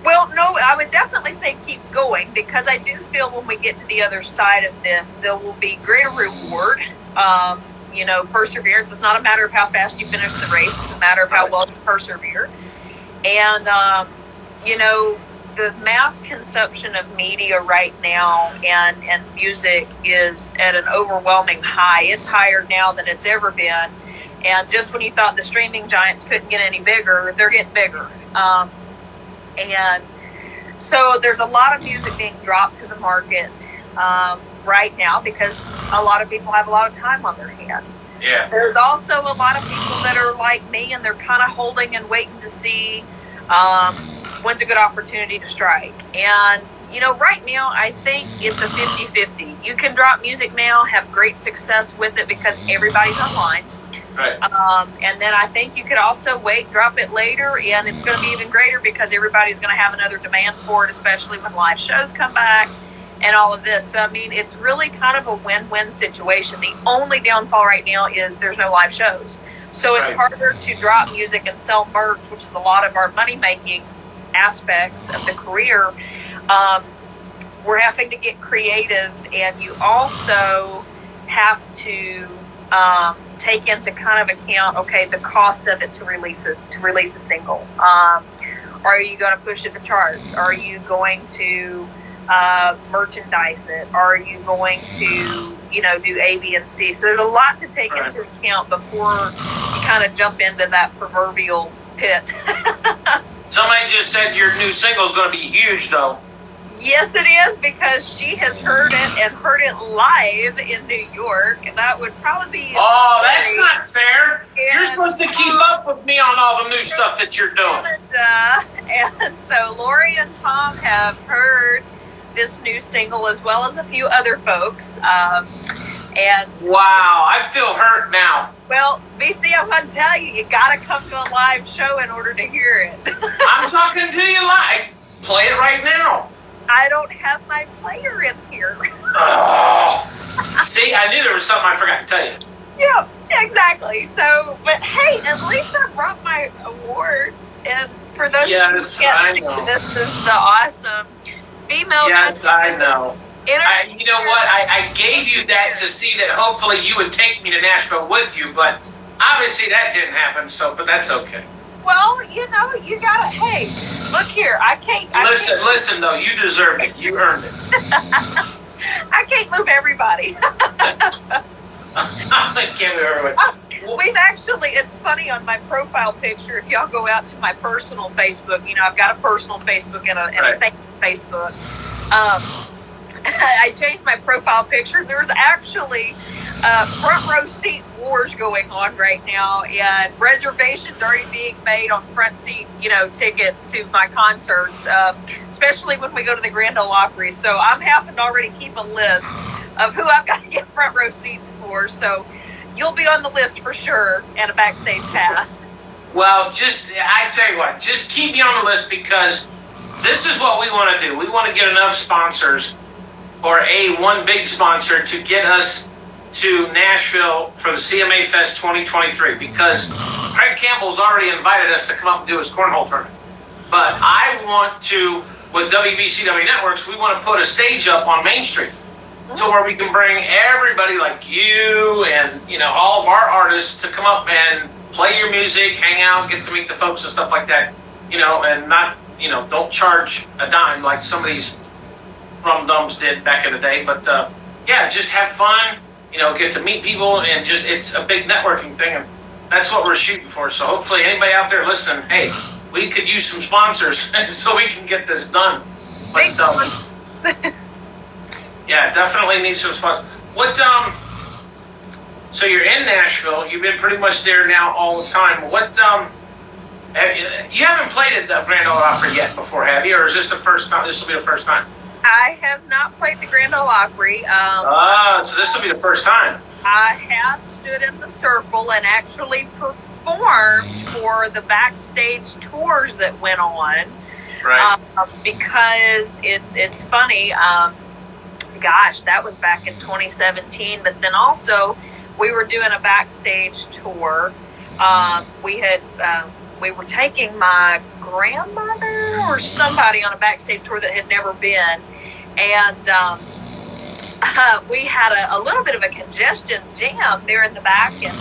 Well, no, I would definitely say keep going, because I do feel when we get to the other side of this, there will be greater reward. Perseverance is not a matter of how fast you finish the race. It's a matter of how well you persevere. And, the mass consumption of media right now and music is at an overwhelming high. It's higher now than it's ever been. And just when you thought the streaming giants couldn't get any bigger, they're getting bigger. And so there's a lot of music being dropped to the market right now because a lot of people have a lot of time on their hands. Yeah. There's also a lot of people that are like me, and they're kind of holding and waiting to see when's a good opportunity to strike. And, right now, I think it's a 50-50. You can drop music now, have great success with it because everybody's online. Right. And then I think you could also drop it later, and it's going to be even greater because everybody's going to have another demand for it, especially when live shows come back and all of this. So, I mean, it's really kind of a win-win situation. The only downfall right now is there's no live shows. So it's harder to drop music and sell merch, which is a lot of our money-making aspects of the career. We're having to get creative, and you also have to take into kind of account, okay, the cost of it to release a single. Are you going to push it to charts? Are you going to merchandise it? Are you going to, do A, B, and C? So there's a lot to take into account before you kind of jump into that proverbial pit. Somebody just said your new single is going to be huge, though. Yes, it is, because she has heard it and heard it live in New York. And that would probably be... Oh, that's not fair. You're supposed to keep up with me on all the new stuff that you're doing. And so Lori and Tom have heard this new single, as well as a few other folks. And wow, I feel hurt now. Well, BC, I'm going to tell you, you got to come to a live show in order to hear it. I'm talking to you live. Play it right now. I don't have my player in here. Oh. See, I knew there was something I forgot to tell you. Yeah, exactly. So, but hey, at least I brought my award. And for those yes, of you who can't I see, know. this is the awesome female. Yes, I know. You know what? I I gave you that to see that hopefully you would take me to Nashville with you, but obviously that didn't happen. So, but that's okay. Well, you gotta. Hey, look here. Listen. Though, you deserved it. You earned it. I can't move everybody. I can't move everybody. We've actually. It's funny on my profile picture. If y'all go out to my personal Facebook, I've got a personal Facebook and a fake Facebook. I changed my profile picture. There's actually front row seat wars going on right now, and reservations already being made on front seat, tickets to my concerts, especially when we go to the Grand Ole Opry. So I'm having to already keep a list of who I've got to get front row seats for. So you'll be on the list for sure, and a backstage pass. Well, I tell you what, just keep me on the list, because this is what we want to do. We want to get enough sponsors, or one big sponsor, to get us to Nashville for the CMA Fest 2023, because Craig Campbell's already invited us to come up and do his cornhole tournament. But I want to, with WBCW Networks, we want to put a stage up on Main Street to where we can bring everybody like you and, all of our artists to come up and play your music, hang out, get to meet the folks and stuff like that, and not, don't charge a dime like some of these rum-dums did back in the day. But, just have fun. Get to meet people, and it's a big networking thing, and that's what we're shooting for. So hopefully anybody out there listening, hey, we could use some sponsors so we can get this done. But, yeah, definitely need some sponsors. So you're in Nashville, you've been pretty much there now all the time. You haven't played at the Grand Ole Opry yet before, have you? Or is this the first time? This will be the first time. I have not played the Grand Ole Opry. So this will be the first time. I have stood in the circle and actually performed for the backstage tours that went on. Right. Because it's funny. Gosh, that was back in 2017. But then also, we were doing a backstage tour. We were taking my grandmother or somebody on a backstage tour that had never been. And we had a little bit of a congestion jam there in the back, and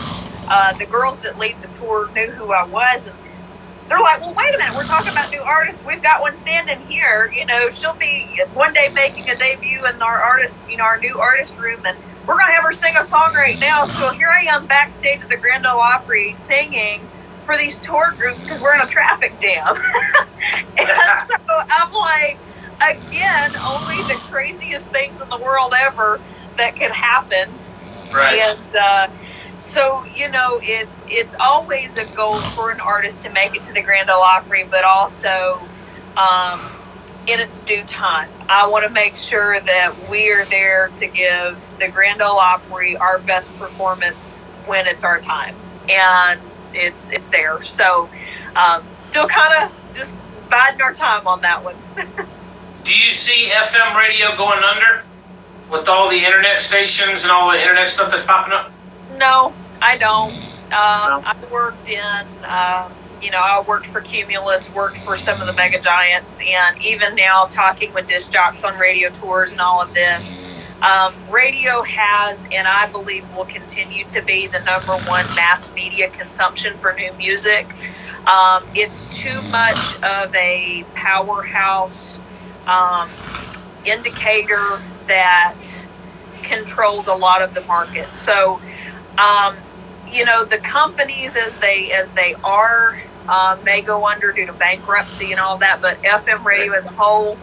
the girls that lead the tour knew who I was, and they're like, well, wait a minute, we're talking about new artists. We've got one standing here. She'll be one day making a debut in our new artist room, and we're going to have her sing a song right now. So here I am backstage at the Grand Ole Opry singing for these tour groups because we're in a traffic jam. And so I'm like, again, only the craziest things in the world ever that can happen. Right. And so, it's always a goal for an artist to make it to the Grand Ole Opry, but also in its due time. I want to make sure that we are there to give the Grand Ole Opry our best performance when it's our time, and it's there. So still kind of just biding our time on that one. Do you see FM radio going under with all the internet stations and all the internet stuff that's popping up? No, I don't. No? I worked in, I worked for Cumulus, worked for some of the mega giants, and even now talking with disc jocks on radio tours and all of this, radio has, and I believe will continue to be, the number one mass media consumption for new music. It's too much of a powerhouse indicator that controls a lot of the market. So, the companies as they are may go under due to bankruptcy and all that, but FM radio as a whole,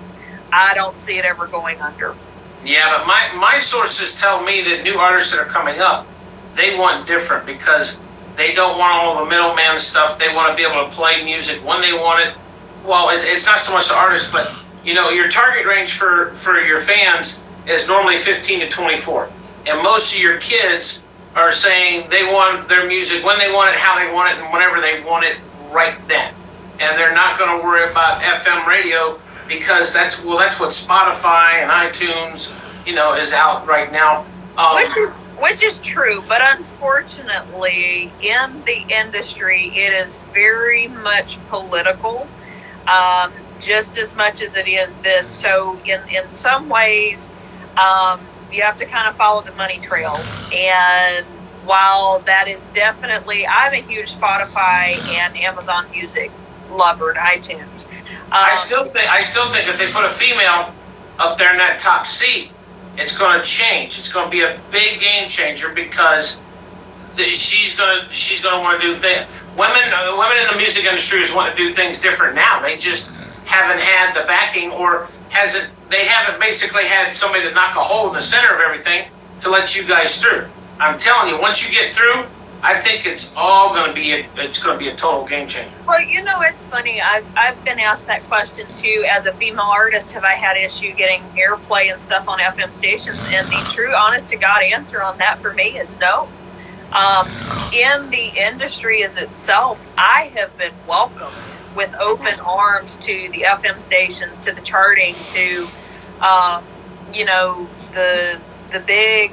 I don't see it ever going under. Yeah, but my sources tell me that new artists that are coming up, they want different because they don't want all the middleman stuff. They want to be able to play music when they want it. Well, it's not so much the artist, but your target range for your fans is normally 15 to 24, and most of your kids are saying they want their music when they want it, how they want it, and whenever they want it right then. And they're not going to worry about FM radio because that's what Spotify and iTunes, is out right now. Which is true, but unfortunately, in the industry, it is very much political, just as much as it is this. So, in some ways, you have to kind of follow the money trail. And while that is definitely, I'm a huge Spotify and Amazon Music lover, iTunes. I still think if they put a female up there in that top seat, it's going to change. It's going to be a big game changer because she's going to want to do things. Women in the music industry just want to do things different now. They just haven't had the backing, or they haven't basically had somebody to knock a hole in the center of everything to let you guys through. I'm telling you, once you get through, I think it's all going to be a total game changer. Well, it's funny. I've been asked that question too. As a female artist, have I had issue getting airplay and stuff on FM stations? And the true, honest to God answer on that for me is no. In the industry as itself, I have been welcomed with open arms to the FM stations, to the charting, to the big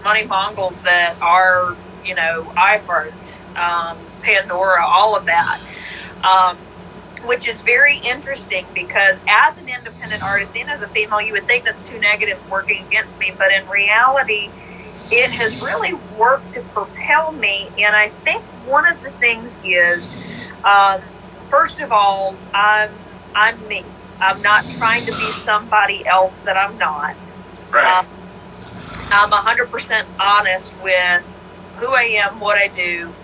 money mongols that are iHeart, Pandora, all of that, which is very interesting because as an independent artist and as a female, you would think that's two negatives working against me, but in reality, it has really worked to propel me. And I think one of the things is, first of all, I'm me. I'm not trying to be somebody else that I'm not. Right. I'm 100% honest with who I am, what I do,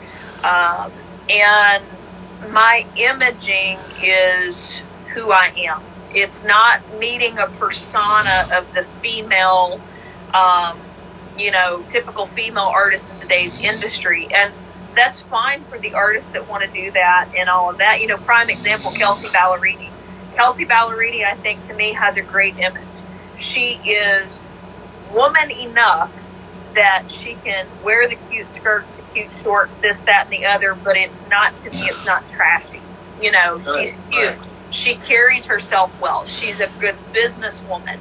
and my imaging is who I am. It's not meeting a persona of the female, typical female artist in today's industry. And that's fine for the artists that want to do that and all of that. Prime example, Kelsey Ballerini. Kelsey Ballerini, I think, to me, has a great image. She is woman enough that she can wear the cute skirts, the cute shorts, this, that, and the other, but it's not, to me, it's not trashy. She's cute. Right. She carries herself well. She's a good businesswoman.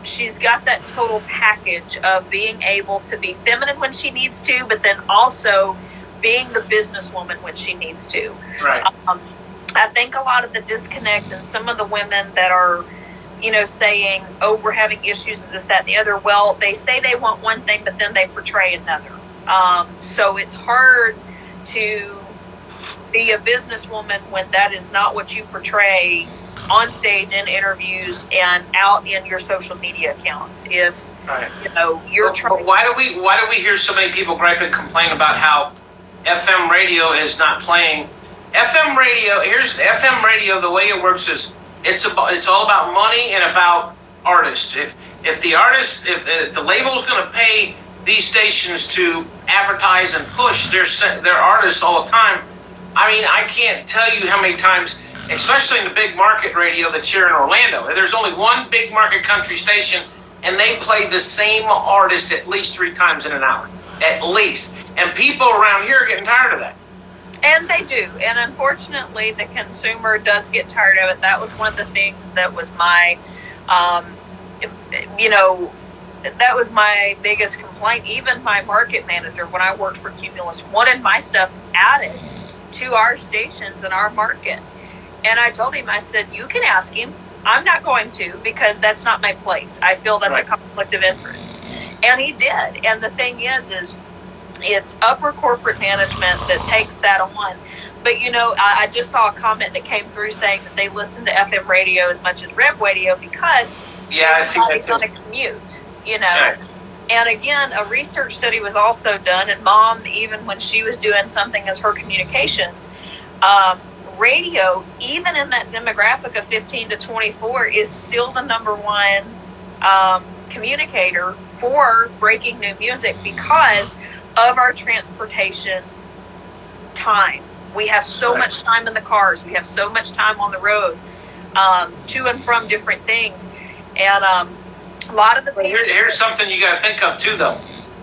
She's got that total package of being able to be feminine when she needs to, but then also being the businesswoman when she needs to. Right. I think a lot of the disconnect and some of the women that are, saying, oh, we're having issues, this, that, and the other. Well, they say they want one thing, but then they portray another. So it's hard to be a businesswoman when that is not what you portray on stage, in interviews, and out in your social media accounts. If right. You're trying. Why do we hear so many people gripe and complain about how FM radio is not playing? FM radio. Here's FM radio. The way it works is it's all about money and about artists. If the label's going to pay these stations to advertise and push their artists all the time, I mean, I can't tell you how many times especially in the big market radio that's here in Orlando. There's only one big market country station, and they play the same artist at least 3 times in an hour, at least. And people around here are getting tired of that. And they do. And unfortunately, the consumer does get tired of it. That was one of the things that was my, that was my biggest complaint. Even my market manager, when I worked for Cumulus, wanted my stuff added to our stations in our market. And I told him, I said, you can ask him. I'm not going to, because that's not my place. I feel that's a conflict of interest. And he did. And the thing is it's upper corporate management that takes that on. But, I just saw a comment that came through saying that they listen to FM radio as much as rev radio because I see that it's on a commute, Right. And again, a research study was also done, and Mom, even when she was doing something as her communications, radio, even in that demographic of 15 to 24, is still the number one communicator for breaking new music because of our transportation time. We have so much time in the cars. We have so much time on the road to and from different things. And a lot of the people... Here's something you got to think of too, though.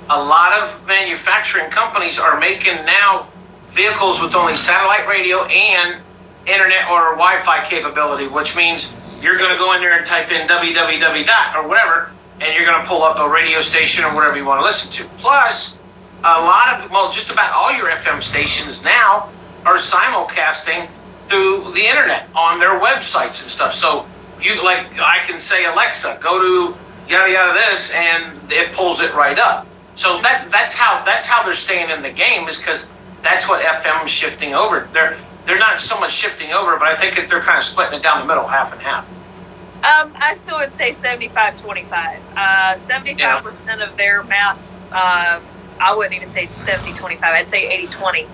A lot of manufacturing companies are making now vehicles with only satellite radio and internet or Wi-Fi capability, which means you're going to go in there and type in www dot or whatever, and you're going to pull up a radio station or whatever you want to listen to. Plus, just about all your FM stations now are simulcasting through the internet on their websites and stuff. So I can say, Alexa, go to yada yada this, and it pulls it right up. So that's how they're staying in the game, is because that's what FM is shifting over. They're not so much shifting over, but I think that they're kind of splitting it down the middle, half and half. I still would say 75-25. 75% of their mass, I wouldn't even say 70-25. I'd say 80-20.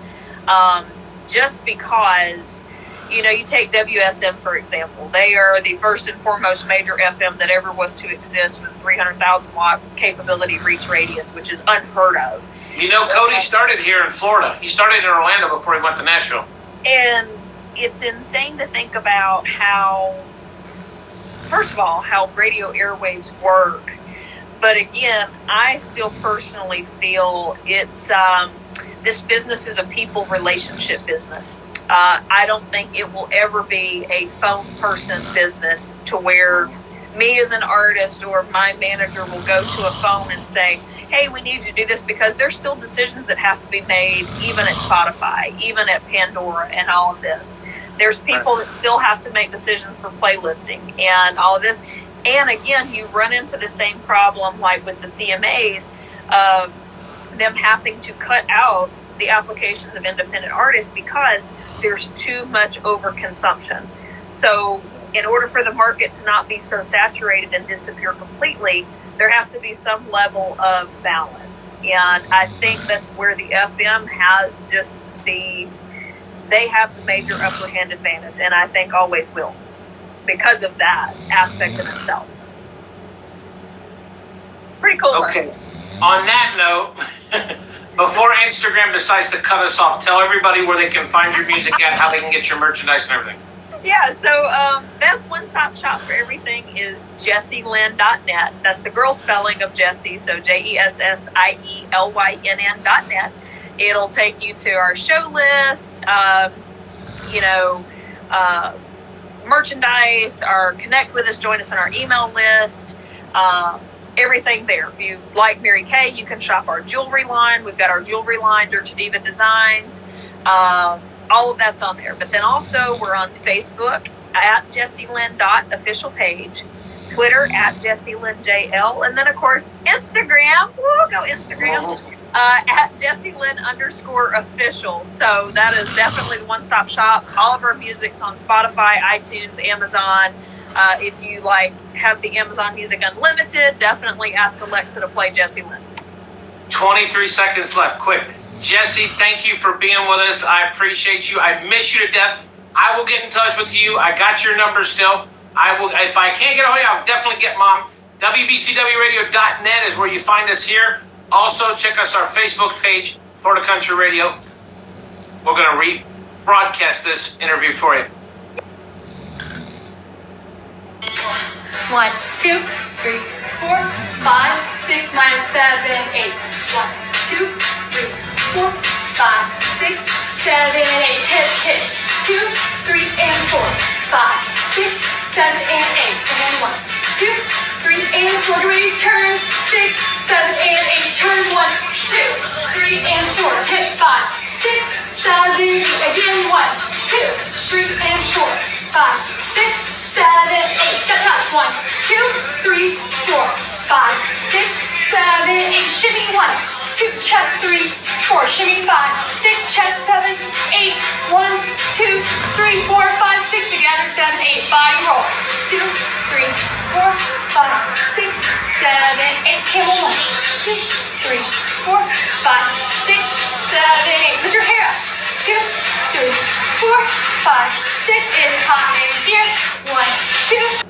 Just because, you take WSM, for example. They are the first and foremost major FM that ever was to exist with 300,000 watt capability reach radius, which is unheard of. Cody started here in Florida. He started in Orlando before he went to Nashville. And it's insane to think about first of all, how radio airwaves work. But again, I still personally feel it's this business is a people relationship business. I don't think it will ever be a phone person business to where me as an artist or my manager will go to a phone and say, hey, we need you to do this, because there's still decisions that have to be made, even at Spotify, even at Pandora and all of this. There's people that still have to make decisions for playlisting and all of this. And again, you run into the same problem like with the CMAs of them having to cut out the applications of independent artists because there's too much overconsumption. So in order for the market to not be so saturated and disappear completely, there has to be some level of balance. And I think that's where the FM has they have the major upper hand advantage, and I think always will, because of that aspect of itself. Pretty cool. Okay. On that note, before Instagram decides to cut us off, tell everybody where they can find your music at, how they can get your merchandise and everything. Yeah, so best one-stop shop for everything is jessielynn.net. That's the girl spelling of Jessie, so JESSIELYNN.net. It'll take you to our show list, merchandise, or connect with us, join us on our email list, everything there. If you like Mary Kay, you can shop our jewelry line. We've got our jewelry line, Dirty Diva Designs. All of that's on there. But then also we're on Facebook at JessieLynn.official page, Twitter at JessieLynnJL, and then of course Instagram. Woo, go Instagram. At JessieLynn_official. So that is definitely the one-stop shop. All of our music's on Spotify, iTunes, Amazon. If you have the Amazon Music Unlimited, definitely ask Alexa to play Jessie Lynn. 23 seconds left. Quick. Jessie, thank you for being with us. I appreciate you. I miss you to death. I will get in touch with you. I got your number still. I will. If I can't get a hold of you, I'll definitely get Mom. WBCWradio.net is where you find us here. Also, check us our Facebook page, Florida Country Radio. We're going to rebroadcast this interview for you. 1, 2, 3, 4, 5, 6, minus 7, 8. 1, 2, 3, 4, 5, 6, 7, 8. Hit. 2, 3, and 4, 5, 6, 7, and 8. And then 1, 2, 3, and 4. Get ready, turn. 6, 7, and 8. Turn 1, 2, 3, and 4. Hit 5, 6, 7, 8. Again 1, 2, 3, and 4, 5, 6, 7, 8. Step touch. 1, 2, 3, 4, 5, 6, 7, 8. Shimmy 1, 2, chest 3, 4. Shimmy 5, 6, chest 7, 8. 1, 2, 3, 4, 5, 6. Together 7, 8. Body roll. 2, 3, 4, 5, 6, 7, 8. Camel 1, 2, 3, 4, 5, 6, 7, 8. Put your hair up. 2, 3, 4, 5, 6 is hot in here. 1, 2.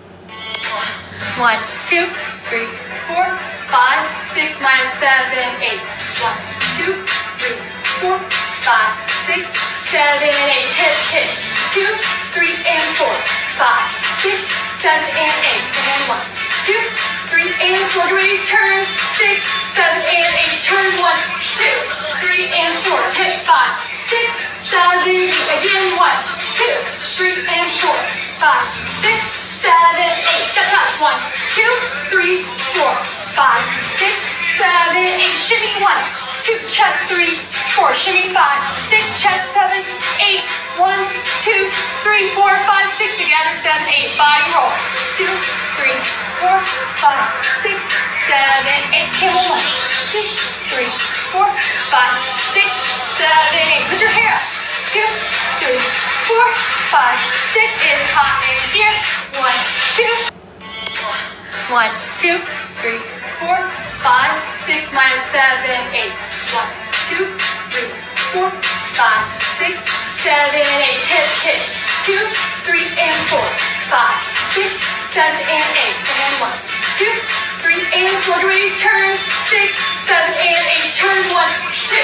1, 2, 3, 4, 5, 6, minus 7, 8. 1, 2, 3, 4, 5, 6, 7, 8. Hit. 2, 3, and 4, 5, 6, 7, and 8. And then 1, 2, 3, and 4. Get ready, turn. 6, 7, and 8. Turn 1, 2, 3, and 4. Hit 5, 6, 7, 8. Again 1, 2, 3, and 4, 5, 6, 7, 8. Step touch. 1, 2, 3, 4, 5, 6, 7, 8. Shimmy 1, 2, chest 3, 4. Shimmy 5, 6, chest 7, 8. 1, 2, 3, 4, 5, 6. Together 7, 8. Body roll. 2, 3, 4, 5, 6, 7, 8. Camel 1, 2, 3, 4, 5, 6, 7, 8. Put your hair up. 2, 3, 4, 5, 6 is hot in here. 1, 2. 1, 2, 3, 4, 5, 6, minus 7, 8. 1, 2, 3, 4, 5, 6, 7, 8. Hit. 2, 3, and 4, 5, 6, 7, and 8. And then 1, 2, 3, and 4. Get ready, turn. 6, 7, and 8. Turn 1, 2,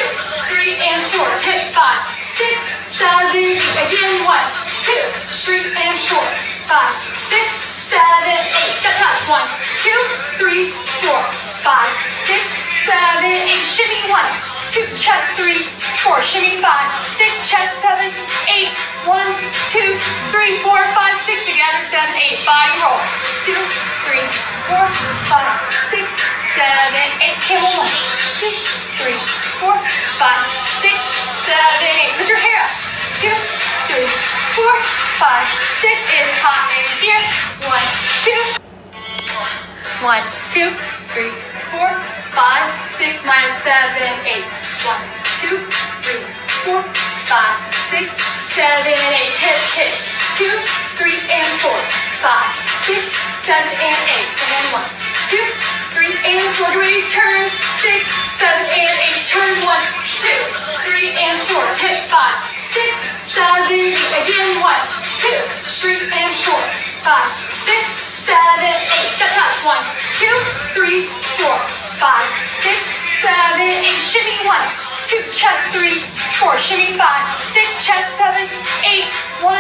3, and 4. Hit 5, 6, 7, 8. Again 1, 2, 3, and 4, 5, 6, 7, 8. Step touch. 1, 2, 3, 4, 5, 6, 7, 8. Shimmy 1, 2, chest 3, 4. Shimmy 5, 6, chest 7, 8. 1, 2, 3, 4, 5, 6. Together 7, 8. Body roll. 2, 3, 4, 5, 6, 7, 8. Camel 1, 2, 3, 4, 5, 6, 7, 8. Put your hair up. 2, 3, 4, 5, 6 is hot in here. 1, 2. 1, 2, 3, 4, 5, 6, minus 7, 8. 1, 2, 3, 4, 5, 6, 7, 8. Hit. 2, 3, and 4, 5, 6, 7, and 8. And then 1, 2, 3, and 4. Get ready, turn. 6, 7, and 8. Turn 1, 2, 3, and 4. Hit 5, 6, 7, 8. Again 1, 2, 3, and 4, 5, 6, 7, 8. Step touch. 1, 2, 3, 4, 5, 6, 7, 8. Shimmy 1, 2, chest 3, 4. Shimmy 5, 6, chest 7, 8. 1,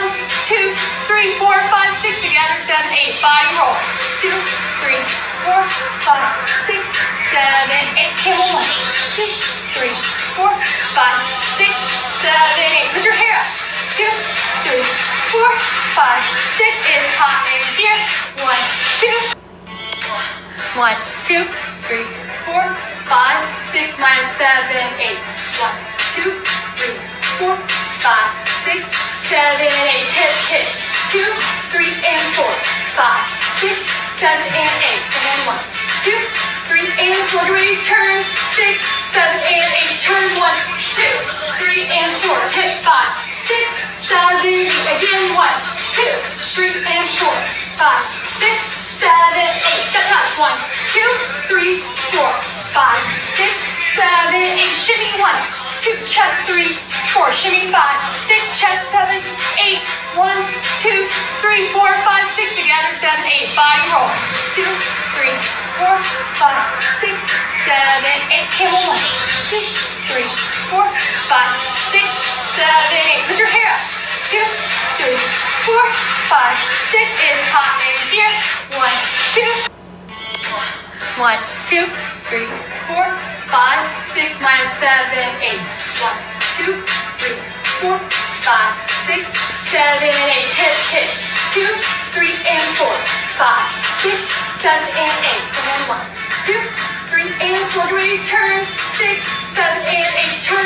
2, 3, 4, 5, 6. Together 7, 8. Body roll. 2, 3, 4, 5, 6, 7, 8. Camel 1, 2, 3, 4, 5, 6, 7, 8. Put your hair up. 2, 3, 4, 5, 6 is hot in here. 1, 2. 1, 2, 3, 4, 5, 6, minus 7, 8. 1, 2, 3, 4, 5, 6, 7, 8. Hit. 2, 3, and 4, 5, 6, 7, and 8. And then 1, 2, 3, and 4. Get ready, turn. 6, 7, and 8. Turn 1, 2, 3, and 4. Hit 5, 6, 7, 8. Again 1, 2, 3, and 4, 5, 6, 7, 8. Step touch. 1, 2, 3, 4, 5, 6, 7, 8. Shimmy 1, 2, chest 3, 4. Shimmy 5, 6, chest 7, 8. 1, 2, 3, 4, 5, 6. Together 7, 8. Body roll. 2, 3, 4, 5, 6, 7, 8. Camel 1, 2, 3, 4, 5, 6, 7, 8. Put your hair up. 2, 3, 4, 5, 6 is hot in here. 1, 1, 2, 3, 4, 5, 6 minus 7, 8. 1, 2, 3, 4, 5, 6, 7, 8. Hit. 2, 3, and 4, 5, 6, 7, and 8. And then 1, 2, 3, and 4. Return. 6, 7, and 8. Turn.